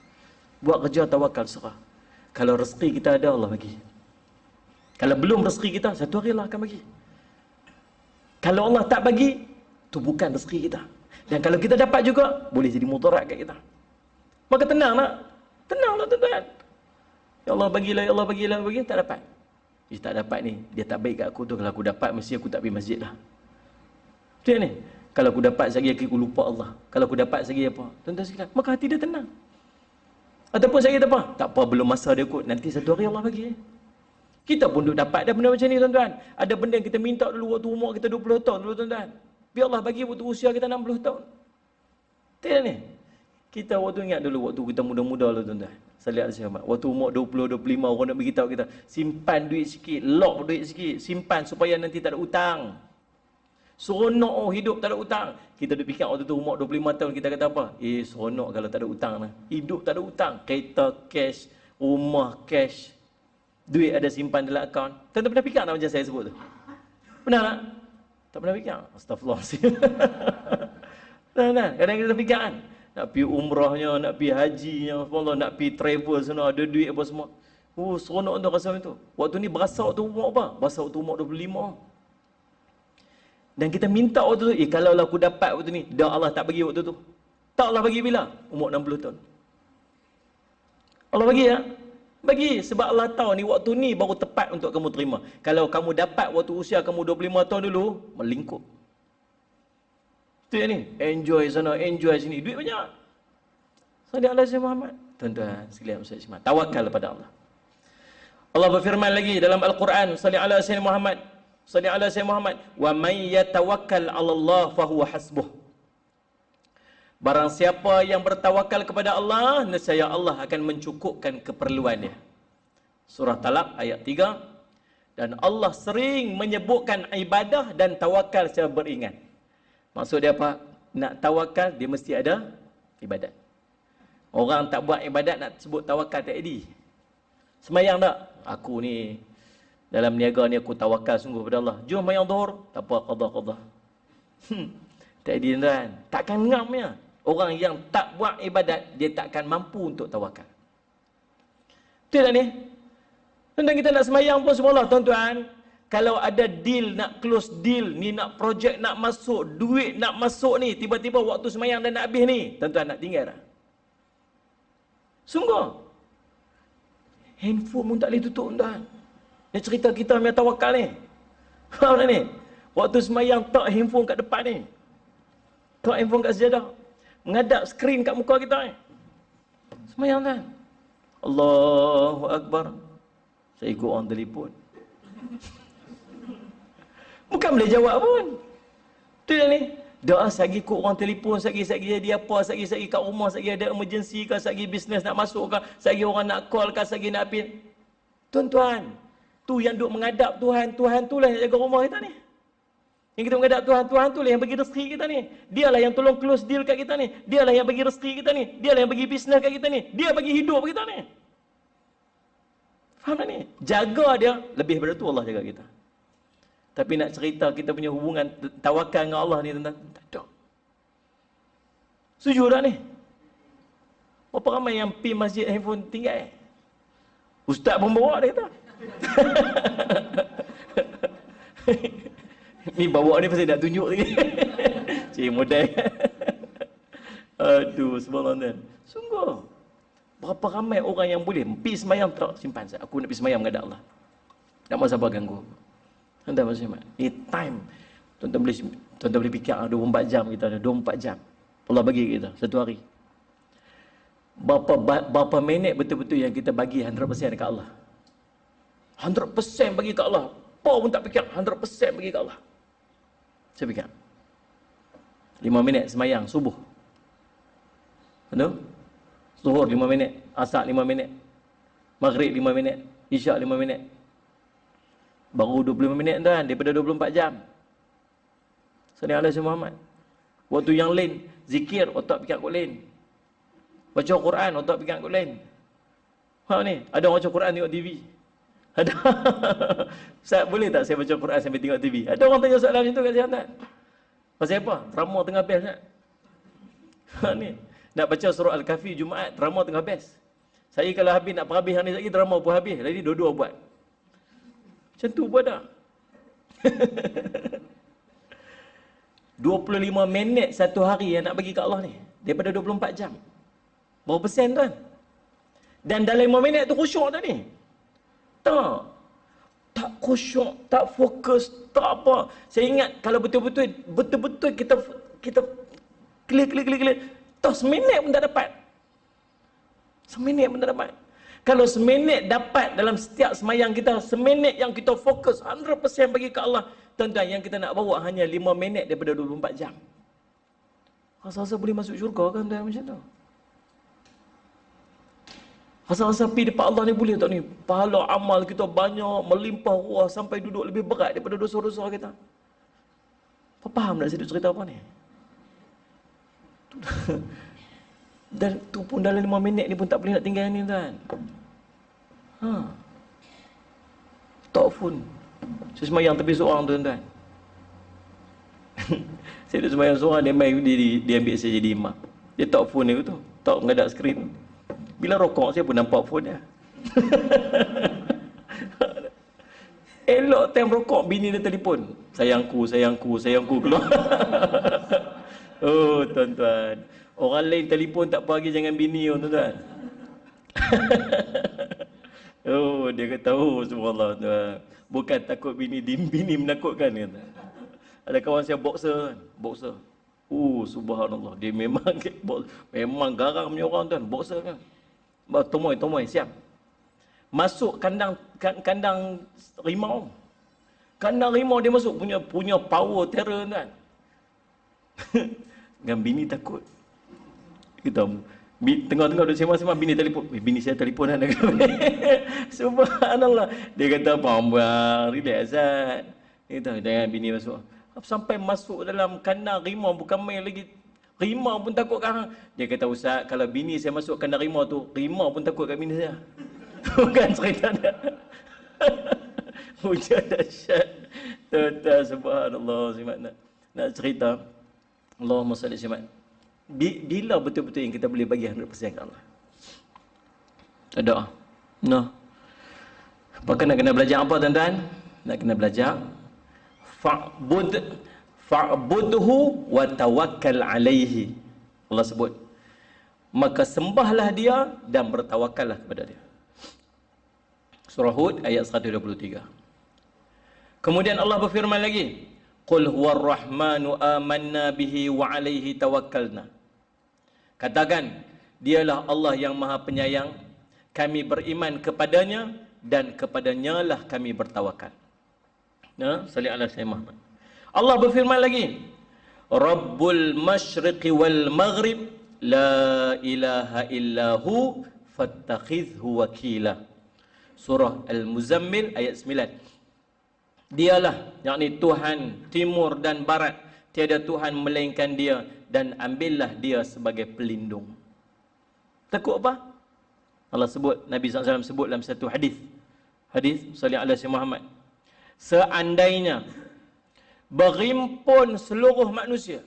A: Buat kerja tawakal serah. Kalau rezeki kita ada, Allah bagi. Kalau belum rezeki kita, satu hari Allah akan bagi. Kalau Allah tak bagi, tu bukan rezeki kita. Dan kalau kita dapat juga, boleh jadi mudarat kat kita. Maka tenanglah tuan-tuan. Ya Allah bagilah, ya Allah bagilah, tak dapat. Dia tak dapat ni, dia tak baik kat aku tu. Kalau aku dapat, mesti aku tak pergi masjid lah. Betul ni? Kalau aku dapat sekali aku lupa Allah. Kalau aku dapat sekali apa? Tuan-tuan sekalian, maka hati dia tenang. Ataupun sekali apa? Tak apa, belum masa dia kot. Nanti satu hari Allah bagi. Kita pun duk dapat dah benda macam ni tuan-tuan. Ada benda yang kita minta dulu waktu umur kita 20 tahun dulu tuan-tuan. Biar Allah bagi waktu usia kita 60 tahun. Betul ni? Kita waktu ingat dulu waktu kita muda-muda lah tuan-tuan. Salih al-Syahmat. Waktu umur 20, 25 orang nak beritahu kita. Simpan duit sikit, lock duit sikit. Simpan supaya nanti tak ada hutang. Seronok hidup tak ada hutang. Kita duk fikir waktu tu umur 25 tahun kita kata apa? Seronok kalau tak ada hutang lah. Hidup tak ada hutang. Kereta cash, rumah cash. Duit ada simpan dalam akaun. Tuan-tuan pernah fikir tak macam saya sebut tu? Pernah tak? Tak pernah fikir? Astaghfirullahaladzim. Nah, kadang-kadang kita fikir kan? Nak pergi umrahnya, nak pergi hajinya, nak pergi travel sana, ada duit apa semua. Seronok tu rasa itu. Waktu ni berasa waktu umur apa? Berasa waktu umur 25. Dan kita minta waktu tu, kalau aku dapat waktu ni, dah Allah tak bagi waktu tu. Tak Allah bagi bila? Umur 60 tahun. Allah bagi ya? Bagi. Sebab Allah tahu ni waktu ni baru tepat untuk kamu terima. Kalau kamu dapat waktu usia kamu 25 tahun dulu, melingkup. Tu yang ni, enjoy sana, enjoy sini, duit banyak. Salih ala Sayyidina Muhammad. Tuan-tuan sekalian Ustaz Ismail, tawakal pada Allah. Allah berfirman lagi dalam Al-Quran, salih ala Sayyidina Muhammad, salih ala Sayyidina Muhammad, wa may yatawakkal 'ala Allah fa huwa hasbuh. Barang siapa yang bertawakal kepada Allah, nescaya Allah akan mencukupkan keperluan dia. Surah Talaq ayat 3. Dan Allah sering menyebutkan ibadah dan tawakal secara beringat. Maksud dia apa? Nak tawakal, dia mesti ada ibadat. Orang tak buat ibadat nak sebut tawakal tak jadi. Semayang tak? Aku ni dalam niaga ni aku tawakal sungguh pada Allah. Jom semayang zuhur, tak apa, qada. Tak jadi tuan. Takkan ngamnya. Orang yang tak buat ibadat, dia takkan mampu untuk tawakal. Betul tak ni? Tuan-tuan, kita nak semayang pun semua tuan-tuan. Kalau ada deal, nak close deal, ni nak projek nak masuk, duit nak masuk ni, tiba-tiba waktu semayang dah nak habis ni, tuan-tuan nak tinggal tak? Sungguh. Handphone pun tak boleh tutup tuan. Dia cerita kita punya tawakal ni. Faham tak ni? Waktu semayang tak handphone kat depan ni. Tak handphone kat sejadah. Menghadap skrin kat muka kita ni. Semayang tuan. Allahu Akbar. Saya ikut orang telefon. Bukan boleh jawab pun. Tu dah ni. Doa sagi ikut orang telefon, sagi jadi apa, sagi kat rumah, sagi ada emergency ke, sagi bisnes nak masuk ke, sagi orang nak call ke, sagi nak pin. Tuan-tuan, tu yang duk menghadap Tuhan, Tuhan tu lah yang jaga rumah kita ni. Yang kita menghadap Tuhan, Tuhan tu lah yang bagi rezeki kita ni. Dialah yang tolong close deal kat kita ni. Dialah yang bagi rezeki kita ni. Dialah yang bagi bisnes kat kita ni. Dia bagi hidup kita ni. Faham tak ni? Jaga dia, lebih daripada tu Allah jaga kita. Tapi nak cerita kita punya hubungan tawakal dengan Allah ni tentang tak ada. Setuju tak ni? Berapa ramai yang pergi masjid handphone tinggal? Ustaz pun bawa dia kata. Ni bawa ni pasal nak tunjuk lagi. Cik modal. Aduh, subhanallah. Sungguh. Berapa ramai orang yang boleh pergi semayang tak simpan. Aku nak pergi semayang menghadap Allah. Tak mahu sabar ganggu. Tuan-tuan bersemayang. Ni time. Tuan-tuan boleh fikir 24 jam kita ada. 24 jam. Allah bagi kita satu hari. Berapa minit betul-betul yang kita bagi 100% dekat Allah. 100% bagi kat Allah. Apa pun tak fikir. 100% bagi kat Allah. Saya fikir. 5 minit semayang subuh. Betul? Zuhur 5 minit. Asar 5 minit. Maghrib 5 minit. Isyak 5 minit. Baru 25 minit tuan. Daripada 24 jam. Sallallahu alaihi Muhammad. Waktu yang lain. Zikir. Otak fikir kot lain. Baca Quran. Otak fikir kot lain. Faham ni? Ada orang baca Quran tengok TV. Ada. Ustaz, boleh tak saya baca Quran sambil tengok TV? Ada orang tanya soalan macam tu kat saya tak? Pasal apa? Drama tengah best tak? Ni. Nak baca surah Al-Kahfi Jumaat, drama tengah best. Saya kalau habis nak perhabis hari ni lagi, drama pun habis. Jadi dua-dua buat. Macam tu pun ada. 25 minit satu hari yang nak bagi kat Allah ni. Daripada 24 jam. Berapa persen tuan? Dan dalam 5 minit tu khusyuk tadi. Tak khusyuk, tak fokus, tak apa. Saya ingat kalau betul-betul kita klik. Toh seminit pun tak dapat. Seminit pun tak dapat. Kalau seminit dapat dalam setiap semayang kita, seminit yang kita fokus 100% bagi ke Allah, tuan-tuan, yang kita nak bawa hanya 5 minit daripada 24 jam. Rasa-rasa boleh masuk syurga kan tuan macam tu? Rasa-rasa pergi depan Allah ni boleh tak ni? Pahala amal kita banyak, melimpah ruah sampai duduk lebih berat daripada dosa-dosa kita. Apa faham tak saya cerita apa ni? Dan tu pun dalam 5 minit ni pun tak boleh nak tinggal ni tuan. Tak pun. Saya semayang tepi seorang tuan-tuan. Saya duduk semayang seorang, dia main dia ambil saya jadi imam. Dia tak phone dia tu. Tak menghadap skrin. Bila rokok saya pun nampak phone dia. Elok time rokok bini dia telefon. Sayangku keluar. Oh tuan-tuan. Orang lain telefon tak apa lagi, jangan bini tuan-tuan. Oh dia kata subhanallah tuan. Bukan takut bini menakutkan kata. Ada kawan saya boxer. Subhanallah. Dia memang memang garang punya orang tuan. Boxer kan. Tomoy, siap. Masuk kandang rimau. Kandang rimau dia masuk punya power terror kan. Dengan bini takut. Kita tengah-tengah duduk sembang-sembang, bini telefon. Bini saya telefon kan. Subhanallah. Dia kata, "Bang, relax Azad." Dia kata, "Jangan bini masuk." Sampai masuk dalam kandang rimau, bukan main lagi. Rimau pun takut kan. Dia kata, "Ustaz, kalau bini saya masuk kandang rimau tu, rimau pun takut kat bini saya." Bukan cerita dia. Hujan dahsyat. Tuan-tuan, subhanallah. Nak cerita. Allahumma salli simat. Bila betul-betul yang kita boleh bagi 100% ke Allah? Doa. No. Maka nak kena belajar apa tuan-tuan? Nak kena belajar fa'budhu wa tawakkal alaihi. Allah sebut, maka sembahlah dia dan bertawakallah kepada dia. Surah Hud ayat 123. Kemudian Allah berfirman lagi, "Qul huwar rahmanu amanna bihi wa alaihi tawakkalna." Katakan, dialah Allah yang Maha Penyayang, kami beriman kepadanya dan kepadanya lah kami bertawakal. Salli ala Sayyidina Muhammad. Allah berfirman lagi, "Rabbul masyriqi wal maghrib la ilaha illahu fattakhidhu wakila." Surah Al-Muzammil ayat 9. Dialah, yakni Tuhan timur dan barat, tiada Tuhan melainkan dia, dan ambillah dia sebagai pelindung. Takut apa? Allah sebut, Nabi SAW sebut dalam satu hadis. Hadis sallallahu alaihi wasallam Muhammad. Seandainya berhimpun seluruh manusia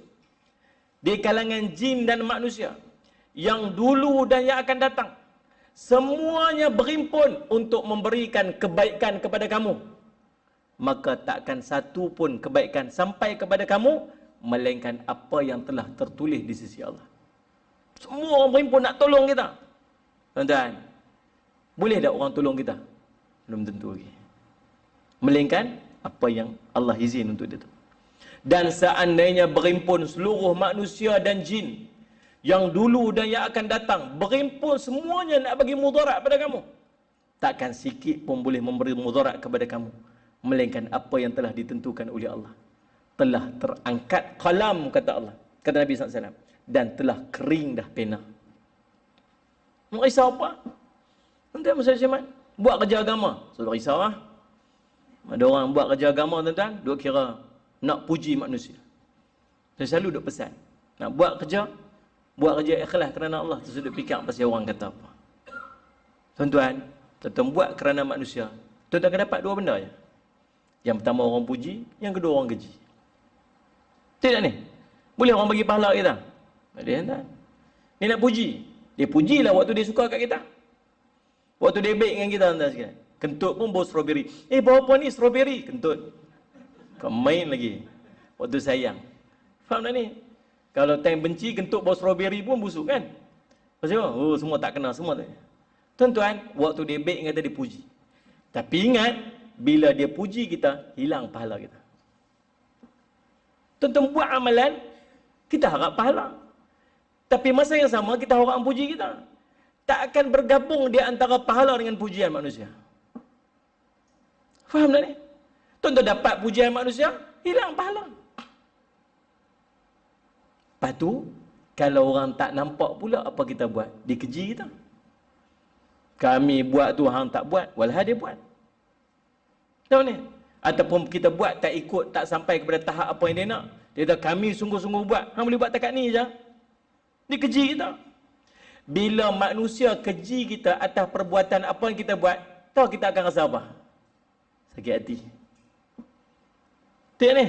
A: di kalangan jin dan manusia yang dulu dan yang akan datang, semuanya berhimpun untuk memberikan kebaikan kepada kamu, maka takkan satu pun kebaikan sampai kepada kamu melainkan apa yang telah tertulis di sisi Allah. Semua orang berhimpun nak tolong kita. Tuan-tuan, boleh tak orang tolong kita? Belum tentu lagi. Melainkan apa yang Allah izin untuk dia. Dan seandainya berhimpun seluruh manusia dan jin yang dulu dan yang akan datang, berhimpun semuanya nak bagi mudarat pada kamu, takkan sikit pun boleh memberi mudarat kepada kamu melainkan apa yang telah ditentukan oleh Allah. Telah terangkat qalam, kata Allah, kata Nabi SAW, dan telah kering dah pena. Mau risau apa? Nanti Musa Syamat buat kerja agama, sudah risau lah. Ada orang buat kerja agama tuan-tuan, duk kira nak puji manusia. Saya selalu duk pesan, nak buat kerja ikhlas kerana Allah, tu duk fikir pasal orang kata apa. Tuan-tuan buat kerana manusia, tuan-tuan akan dapat dua benda je. Yang pertama orang puji, yang kedua orang keji. Tidak ni? Boleh orang bagi pahala kita? Boleh tak? Ni nak puji. Dia pujilah waktu dia suka kat kita. Waktu dia baik dengan kita, tuan-tuan sekalian. Kentut pun bau strawberry. Bawa apa ni strawberry? Kentut. Kau main lagi. Waktu sayang. Faham tak ni? Kalau time benci, kentut bau strawberry pun busuk kan? Pasal apa? Semua tak kenal semua tu. Tuan-tuan, waktu dia baik dengan kita, dia puji. Tapi ingat, bila dia puji kita, hilang pahala kita. Tuan-tuan buat amalan, kita harap pahala. Tapi masa yang sama, kita harap puji kita. Tak akan bergabung di antara pahala dengan pujian manusia. Faham tak ni? Tuan-tuan dapat pujian manusia, hilang pahala. Lepas tu, kalau orang tak nampak pula apa kita buat, dikeji kita. Kami buat tu, hang tak buat, walhal dia buat. Tahu ni? Ataupun kita buat tak ikut, tak sampai kepada tahap apa yang dia nak. Dia kata, kami sungguh-sungguh buat, hang boleh buat takat ni je. Dia keji kita. Bila manusia keji kita atas perbuatan apa yang kita buat, tahu kita akan rasa apa? Sakit hati. Tengok ni.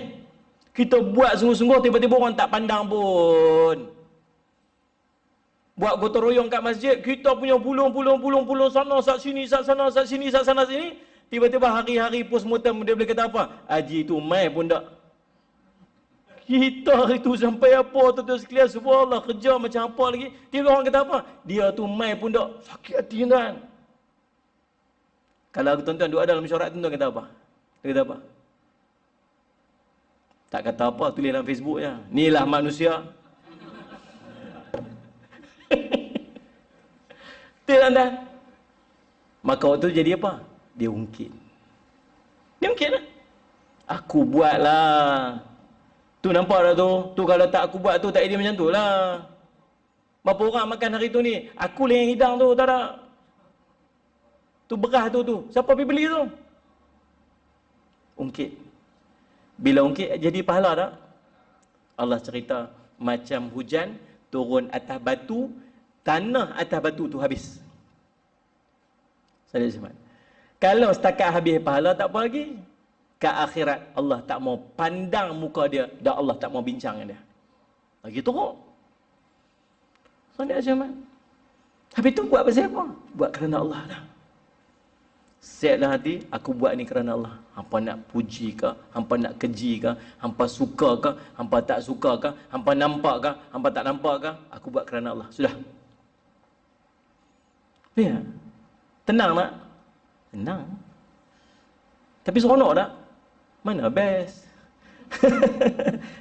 A: Kita buat sungguh-sungguh, tiba-tiba orang tak pandang pun. Buat gotong royong kat masjid, kita punya pulung sana, sat sini, sat sana, sat sini, sat sana, sini. Tiba-tiba hari-hari postmortem, dia boleh kata apa? Haji tu mai pun tak. Kita hari tu sampai apa, tuan-tuan sekalian, subhanallah, kerja macam apa lagi. Tiba orang kata apa? Dia tu mai pun tak. Sakit hati tuan. Kalau tuan-tuan duduk dalam mesyuarat, tuan-tuan kata apa? Dia kata apa? Tak kata apa, tulis dalam Facebook je. Inilah manusia. Betul tuan-tuan? Maka waktu tu jadi apa? Dia ungkit. Dia ungkit lah. Aku buat lah. Tu nampak dah tu. Tu kalau tak aku buat tu, tak dia macam tu lah. Berapa orang makan hari tu ni? Aku lah yang hidang tu, tak ada. Tu beras tu. Siapa pergi beli tu? Ungkit. Bila ungkit, jadi pahala tak? Allah cerita, macam hujan turun atas batu, tanah atas batu tu habis. Saya sebut. Kalau setakat habis pahala, tak apa lagi. Ke akhirat, Allah tak mau pandang muka dia, dan Allah tak mau bincang dengan dia. Lagi teruk. Saya sebut. Tapi tu buat pasal apa? Buat kerana Allah dah. Siaplah hati, aku buat ni kerana Allah. Hampa nak puji ke? Hampa nak keji ke? Hampa suka ke? Hampa tak suka ke? Hampa nampak ke? Hampa tak nampak ke? Aku buat kerana Allah. Sudah. Ya. Tenang tak? Tenang. Tapi seronok tak? Mana best?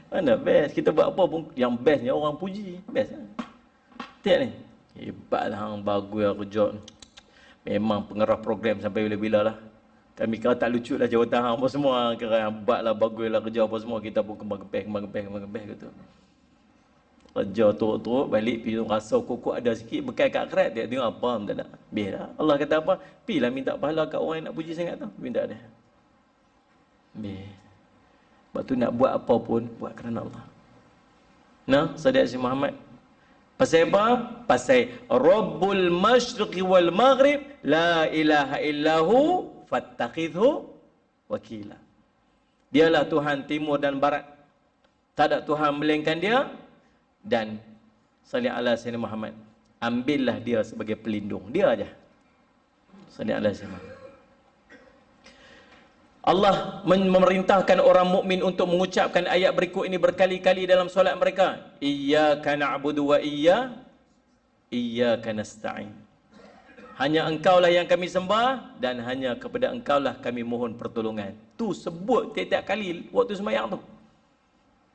A: Mana best? Kita buat apa pun yang bestnya orang puji. Best kan? Tiap ni. Hebatlah hang, bagus lah kerja. Memang pengarah program sampai bila-bila lah. Kami kata tak lucu lah jawatan hang apa semua. Kira hebat lah, bagus lah kerja apa semua. Kita pun kembang kempeh gitu. Kerja teruk-teruk, balik pergi rasa kokok ada sikit, bekal kat akhirat, dia tengok apa, tak ada. Biar dah. Allah kata apa? Pilah minta pahala kat orang yang nak puji sangat tu. Minta dia. Biar. Sebab tu nak buat apa pun, buat kerana Allah. Nah, Saudara si Muhammad. Pasal apa? Pasal Rabbul Masyriqi wal Maghrib, la ilaha illahu fattakhidhu wakila. Dialah Tuhan timur dan barat. Tak ada Tuhan melainkan dia. Dan salli ala sayyidina Muhammad, ambillah dia sebagai pelindung. Dia aja. Salli ala sayyidina Muhammad. Allah memerintahkan orang mukmin untuk mengucapkan ayat berikut ini berkali-kali dalam solat mereka. Iyyaka na'budu wa iyyaka nasta'in. Hanya engkaulah yang kami sembah dan hanya kepada engkaulah kami mohon pertolongan. Tu sebut tiap-tiap kali waktu sembahyang tu.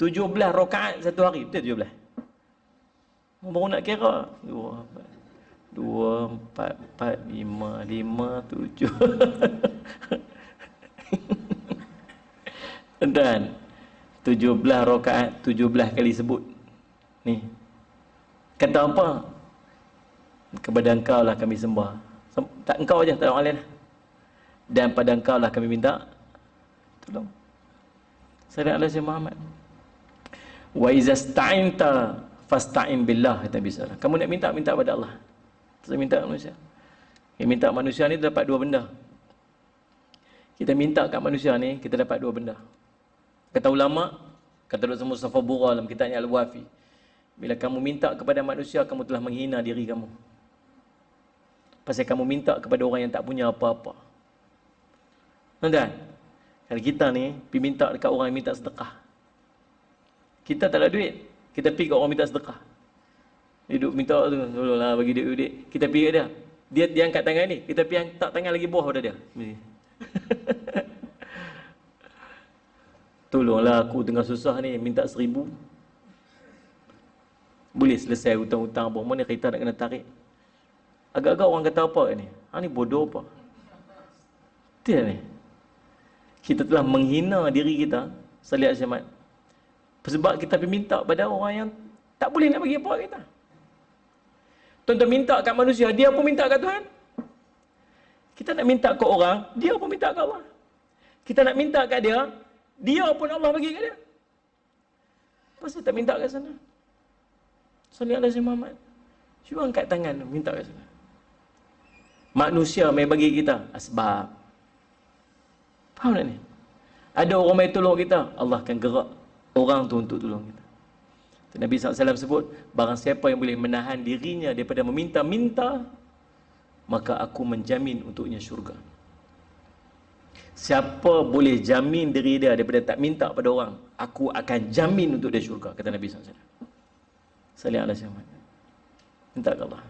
A: 17 rakaat satu hari. Betul 17. Baru nak kira. 2, 4, 5, 7. Dan 17 rakaat 17 kali sebut. Ni. Kata apa? Kepada engkau lah kami sembah. Tak engkau aja, tak orang lain. Dan pada engkau lah kami minta tolong. Sallallahu alaihi Muhammad. Wa iza sta'inta fasta'in billah, kata Nabi sallallahu. Kamu nak minta, minta pada Allah. Saya minta manusia. Yang minta manusia ni dapat dua benda. Kita minta kat manusia ni, kita dapat dua benda. Kata ulama, kata Dr. Mustafa Bura dalam kitabnya Al-Wafi, bila kamu minta kepada manusia, kamu telah menghina diri kamu. Pasal kamu minta kepada orang yang tak punya apa-apa. Tuan-tuan, kalau kita ni pergi minta dekat orang yang minta sedekah, kita tak ada duit, kita pergi kat orang minta sedekah, dia duduk minta tu, tolonglah bagi duit. Kita pergi kat dia angkat tangan ni, kita pergi angkat tangan lagi bawah pada dia. Tolonglah aku tengah susah ni, minta 1,000. Boleh selesai hutang-hutang apa, mana kita nak kena tarik. Agak-agak orang kata apa ni? Ha ni bodoh apa? Betul ni. Kita telah menghina diri kita, Salih Al-Syamad. Sebab kita pergi minta pada orang yang tak boleh nak bagi apa kita. Tuan-tuan minta kat manusia, dia pun minta kat Tuhan. Kita nak minta kat orang, dia pun minta kat Allah. Kita nak minta kat dia, dia pun Allah bagi kat dia. Pasal tak minta kat sana? Salih Alaihi Muhammad. Cuba angkat tangan, minta kat sana. Manusia mai bagi kita asbab. Faham tak ni? Ada orang mai tolong kita, Allah akan gerak orang tu untuk tolong kita. Nabi SAW sebut, barang siapa yang boleh menahan dirinya daripada meminta-minta, maka aku menjamin untuknya syurga. Siapa boleh jamin diri dia daripada tak minta pada orang, aku akan jamin untuk dia syurga, kata Nabi SAW. Salih alaihi Muhammad. Minta ke Allah.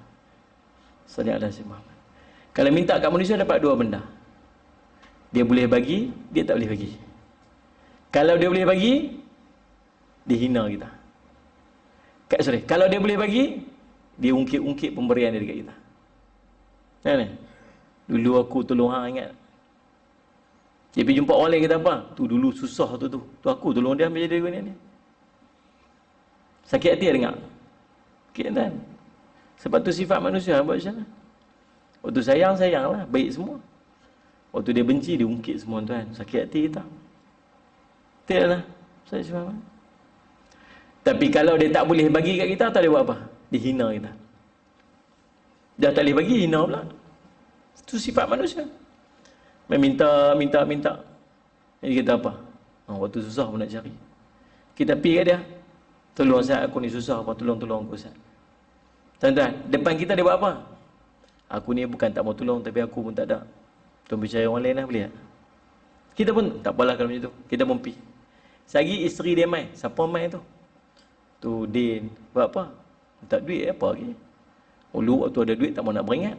A: Salih alaihi Muhammad. Kalau minta kat manusia dapat dua benda. Dia boleh bagi, dia tak boleh bagi. Kalau dia boleh bagi, Dihina kita. Kalau dia boleh bagi, dia ungkit-ungkit pemberian dia dekat kita. Kan? Dulu aku tolong hang, ingat. Dia pergi jumpa orang lain, kata apa? Tu dulu susah tu. Tu aku tolong dia ambil jadi ni. Sakit hati dengar. Sakit kan? Sebab tu sifat manusia buat macam mana? Waktu sayang-sayanglah, baik semua. Waktu dia benci, dia ungkit semua tuan. Sakit hati kita. Tidaklah. Saya faham. Tapi kalau dia tak boleh bagi kat kita, tak boleh buat apa? Dia hina kita. Dah tak boleh bagi, hina pula. Itu sifat manusia. Minta. Jadi kita apa? Waktu susah pun nak cari. Kita pergi kat dia. Tolong Ustaz, aku ni susah apa? Tolong aku Ustaz. Tuan-tuan, depan kita dia buat apa? Aku ni bukan tak mau tolong, tapi aku pun tak ada. Tuan percaya orang lain lah, boleh tak? Kita pun tak apalah kalau macam tu. Kita pun pergi. Sehari isteri dia mai. Siapa mai tu? Tu Din. Buat apa? Tak duit apa lagi? Dulu waktu ada duit tak mau nak beringat.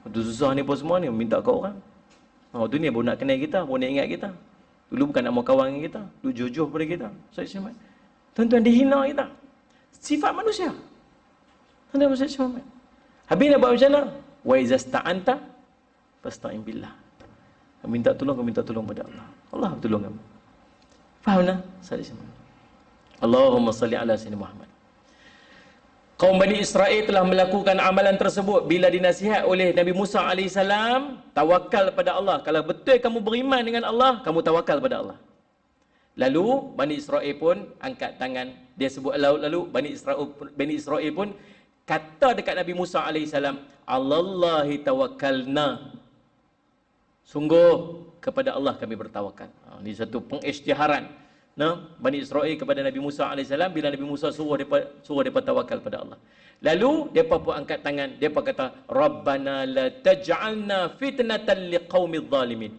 A: Waktu susah ni pun semua ni minta kat orang. Waktu ni baru nak kenal kita, baru nak ingat kita. Dulu bukan nak mau kawan dengan kita. Dulu jujur pada kita. Tuan-tuan, dihina kita. Sifat manusia. Tuan-tuan, habis nak buat macam mana? Wa iza sta'anta fasta'in billah. Kau minta tolong pada Allah. Allah tolong kamu. Faham tak? Allahumma salli ala sayyidina Muhammad. Kaum Bani Israel telah melakukan amalan tersebut bila dinasihat oleh Nabi Musa AS, tawakal pada Allah. Kalau betul kamu beriman dengan Allah, kamu tawakal pada Allah. Lalu Bani Israel pun angkat tangan, dia sebut lalu Bani Israel pun kata dekat Nabi Musa AS, Allahi tawakkalna. Sungguh kepada Allah kami bertawakal. Ini satu pengisytiharan Bani Israel kepada Nabi Musa AS bila Nabi Musa suruh mereka tawakal pada Allah. Lalu mereka pun angkat tangan, mereka kata, Rabbana la taj'alna fitnatan liqaumidh zalimin.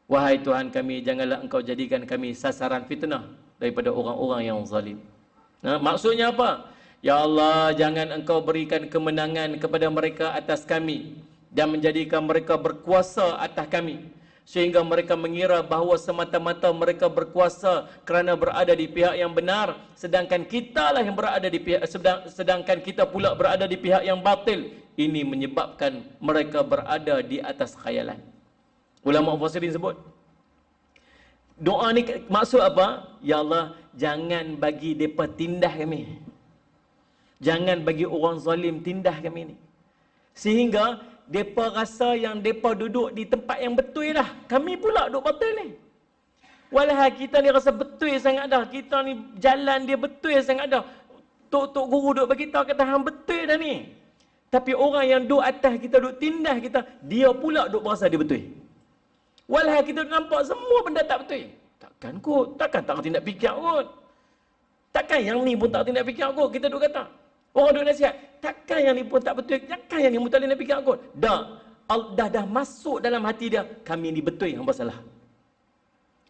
A: Wahai Tuhan kami, janganlah engkau jadikan kami sasaran fitnah daripada orang-orang yang zalim. Maksudnya apa? Ya Allah, jangan engkau berikan kemenangan kepada mereka atas kami dan menjadikan mereka berkuasa atas kami, sehingga mereka mengira bahawa semata-mata mereka berkuasa kerana berada di pihak yang benar, sedangkan kita lah yang berada di pihak sedangkan kita pula berada di pihak yang batil. Ini menyebabkan mereka berada di atas khayalan. Ulama mufassirin sebut, doa ni maksud apa? Ya Allah, jangan bagi depa tindah kami. Jangan bagi orang zalim tindah kami ni. Sehingga depa rasa yang depa duduk di tempat yang betul dah. Kami pula duduk batil ni. Walhal kita ni rasa betul sangat dah. Kita ni jalan dia betul sangat dah. Tok guru duduk bagi tahu kata hang betul dah ni. Tapi orang yang duduk atas kita, duduk tindah kita, dia pula duduk berasa dia betul. Walhal kita nampak semua benda tak betul. Takkan tak tindak fikir kot. Takkan yang ni pun tak tindak fikir kot. Kita duduk kata. Orang duduk nasihat, takkan yang ni pun tak betul, takkan yang ni pun tak boleh nak fikir kot. Dah masuk dalam hati dia, kami ni betul yang bersalah.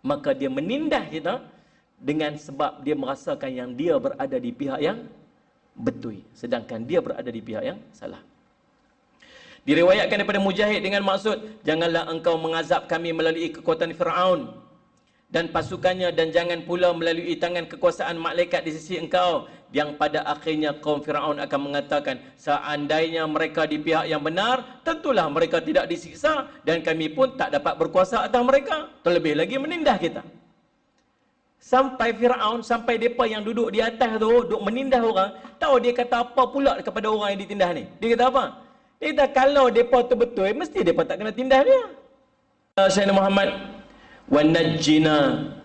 A: Maka dia menindah kita dengan sebab dia merasakan yang dia berada di pihak yang betul, sedangkan dia berada di pihak yang salah. Diriwayatkan daripada Mujahid dengan maksud, janganlah engkau mengazab kami melalui kekuatan Fir'aun dan pasukannya, dan jangan pula melalui tangan kekuasaan malaikat di sisi engkau, yang pada akhirnya kaum Fir'aun akan mengatakan, seandainya mereka di pihak yang benar, tentulah mereka tidak disiksa dan kami pun tak dapat berkuasa atas mereka, terlebih lagi menindah kita. Sampai Fir'aun, sampai mereka yang duduk di atas tu, duduk menindah orang, tahu dia kata apa pula kepada orang yang ditindah ni? Dia kata apa? Dia kata kalau mereka tu betul, mesti mereka tak kena tindah dia. Sayyidina Muhammad, wa najjina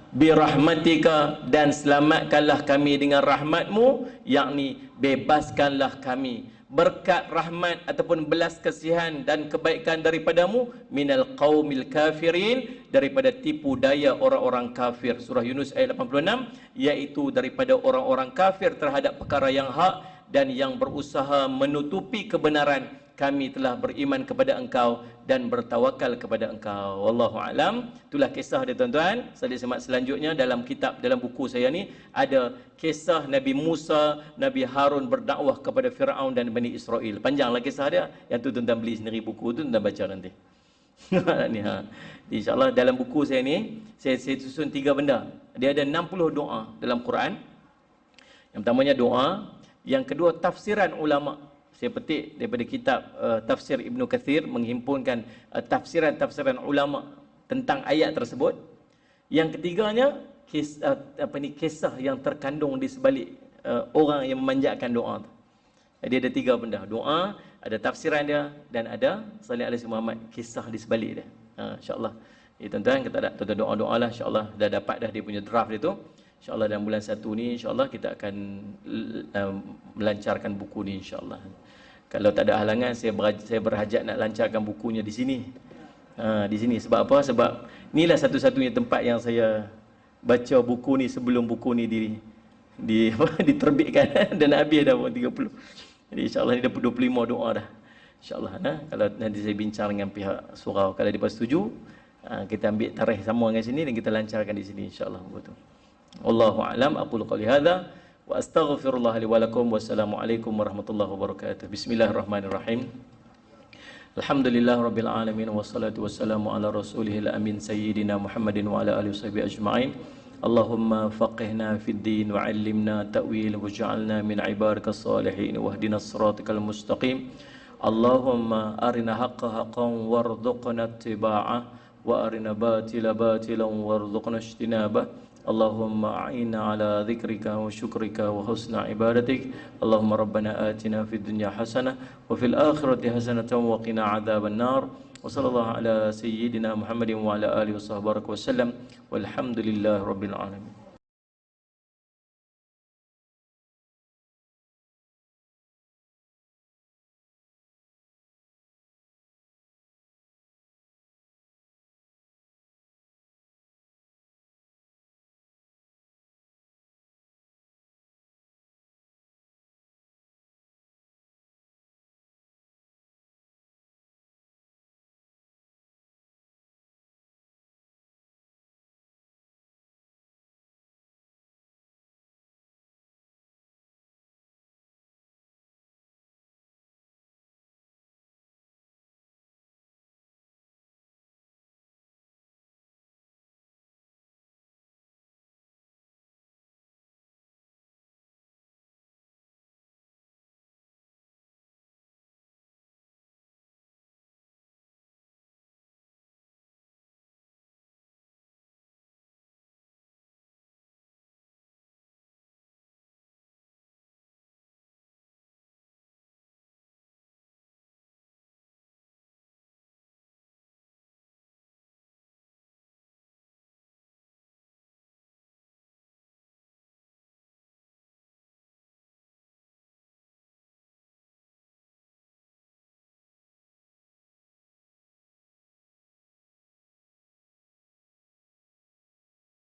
A: birahmatika, dan selamatkanlah kami dengan rahmatmu, yakni bebaskanlah kami berkat rahmat ataupun belas kasihan dan kebaikan daripadamu, minal qaumil kafirin, daripada tipu daya orang-orang kafir. Surah Yunus ayat 86, iaitu daripada orang-orang kafir terhadap perkara yang hak dan yang berusaha menutupi kebenaran. Kami telah beriman kepada engkau dan bertawakal kepada engkau. Wallahu alam. Itulah kisah dia tuan-tuan. Saya semak selanjutnya dalam kitab, dalam buku saya ni ada kisah Nabi Musa, Nabi Harun berdakwah kepada Firaun dan Bani Israel. Panjanglah kisah dia. Yang tu tuan-tuan beli sendiri buku tu, tuan-tuan baca nanti. Ni ha. InsyaAllah dalam buku saya ni, saya susun 3 benda. Dia ada 60 doa dalam Quran. Yang pertamanya doa, yang kedua tafsiran ulama. Saya petik daripada kitab tafsir Ibnu Kathir, menghimpunkan tafsiran-tafsiran ulama tentang ayat tersebut. Yang ketiganya kisah yang terkandung di sebalik orang yang memanjatkan doa tu. Jadi ada 3 benda. Doa, ada tafsiran dia, dan ada salih alaihi Muhammad, kisah di sebalik dia. InsyaAllah. Tuan-tuan, kita ada tuan-tuan doa-doa lah. InsyaAllah dah dapat dah dia punya draft dia tu. InsyaAllah dalam bulan 1 ni, InsyaAllah kita akan melancarkan buku ni, InsyaAllah. Kalau tak ada halangan, saya berhajat nak lancarkan bukunya di sini. Di sini. Sebab apa? Sebab inilah satu-satunya tempat yang saya baca buku ni sebelum buku ni diterbitkan. Dan habis dah 30. Jadi insyaAllah ni dah 25 doa dah. InsyaAllah. Kalau nanti saya bincang dengan pihak surau, kalau mereka setuju, kita ambil tarikh sama dengan sini dan kita lancarkan di sini, insyaAllah. Betul. Wallahu a'lam. Aqulu qali hadza wa astaghfirullah li wa lakum. Wassalamualaikum warahmatullahi wabarakatuh. Bismillahirrahmanirrahim. Alhamdulillah rabbil alamin, wassalatu wassalamu ala rasulihil amin sayyidina Muhammadin wa ala alihi washabihi ajma'in. Allahumma faqihna fid din wa 'allimna ta'wil waj'alna min ibadikas salihin wahdinas siratal mustaqim. Allahumma arina haqqa haqqan warzuqna ittiba'ah wa arina batila batilan warzuqna ijtinabah. Allahumma a'inna ala dzikrika wa syukrika wa husna ibadatik. Allahumma rabbana atina fid dunya hasanah wa fil akhirati hasanatan wa qina adzaban nar. Wa sallallahu ala sayyidina Muhammadin wa ala alihi wa sahbihi wa sallam. Walhamdulillahi rabbil alamin.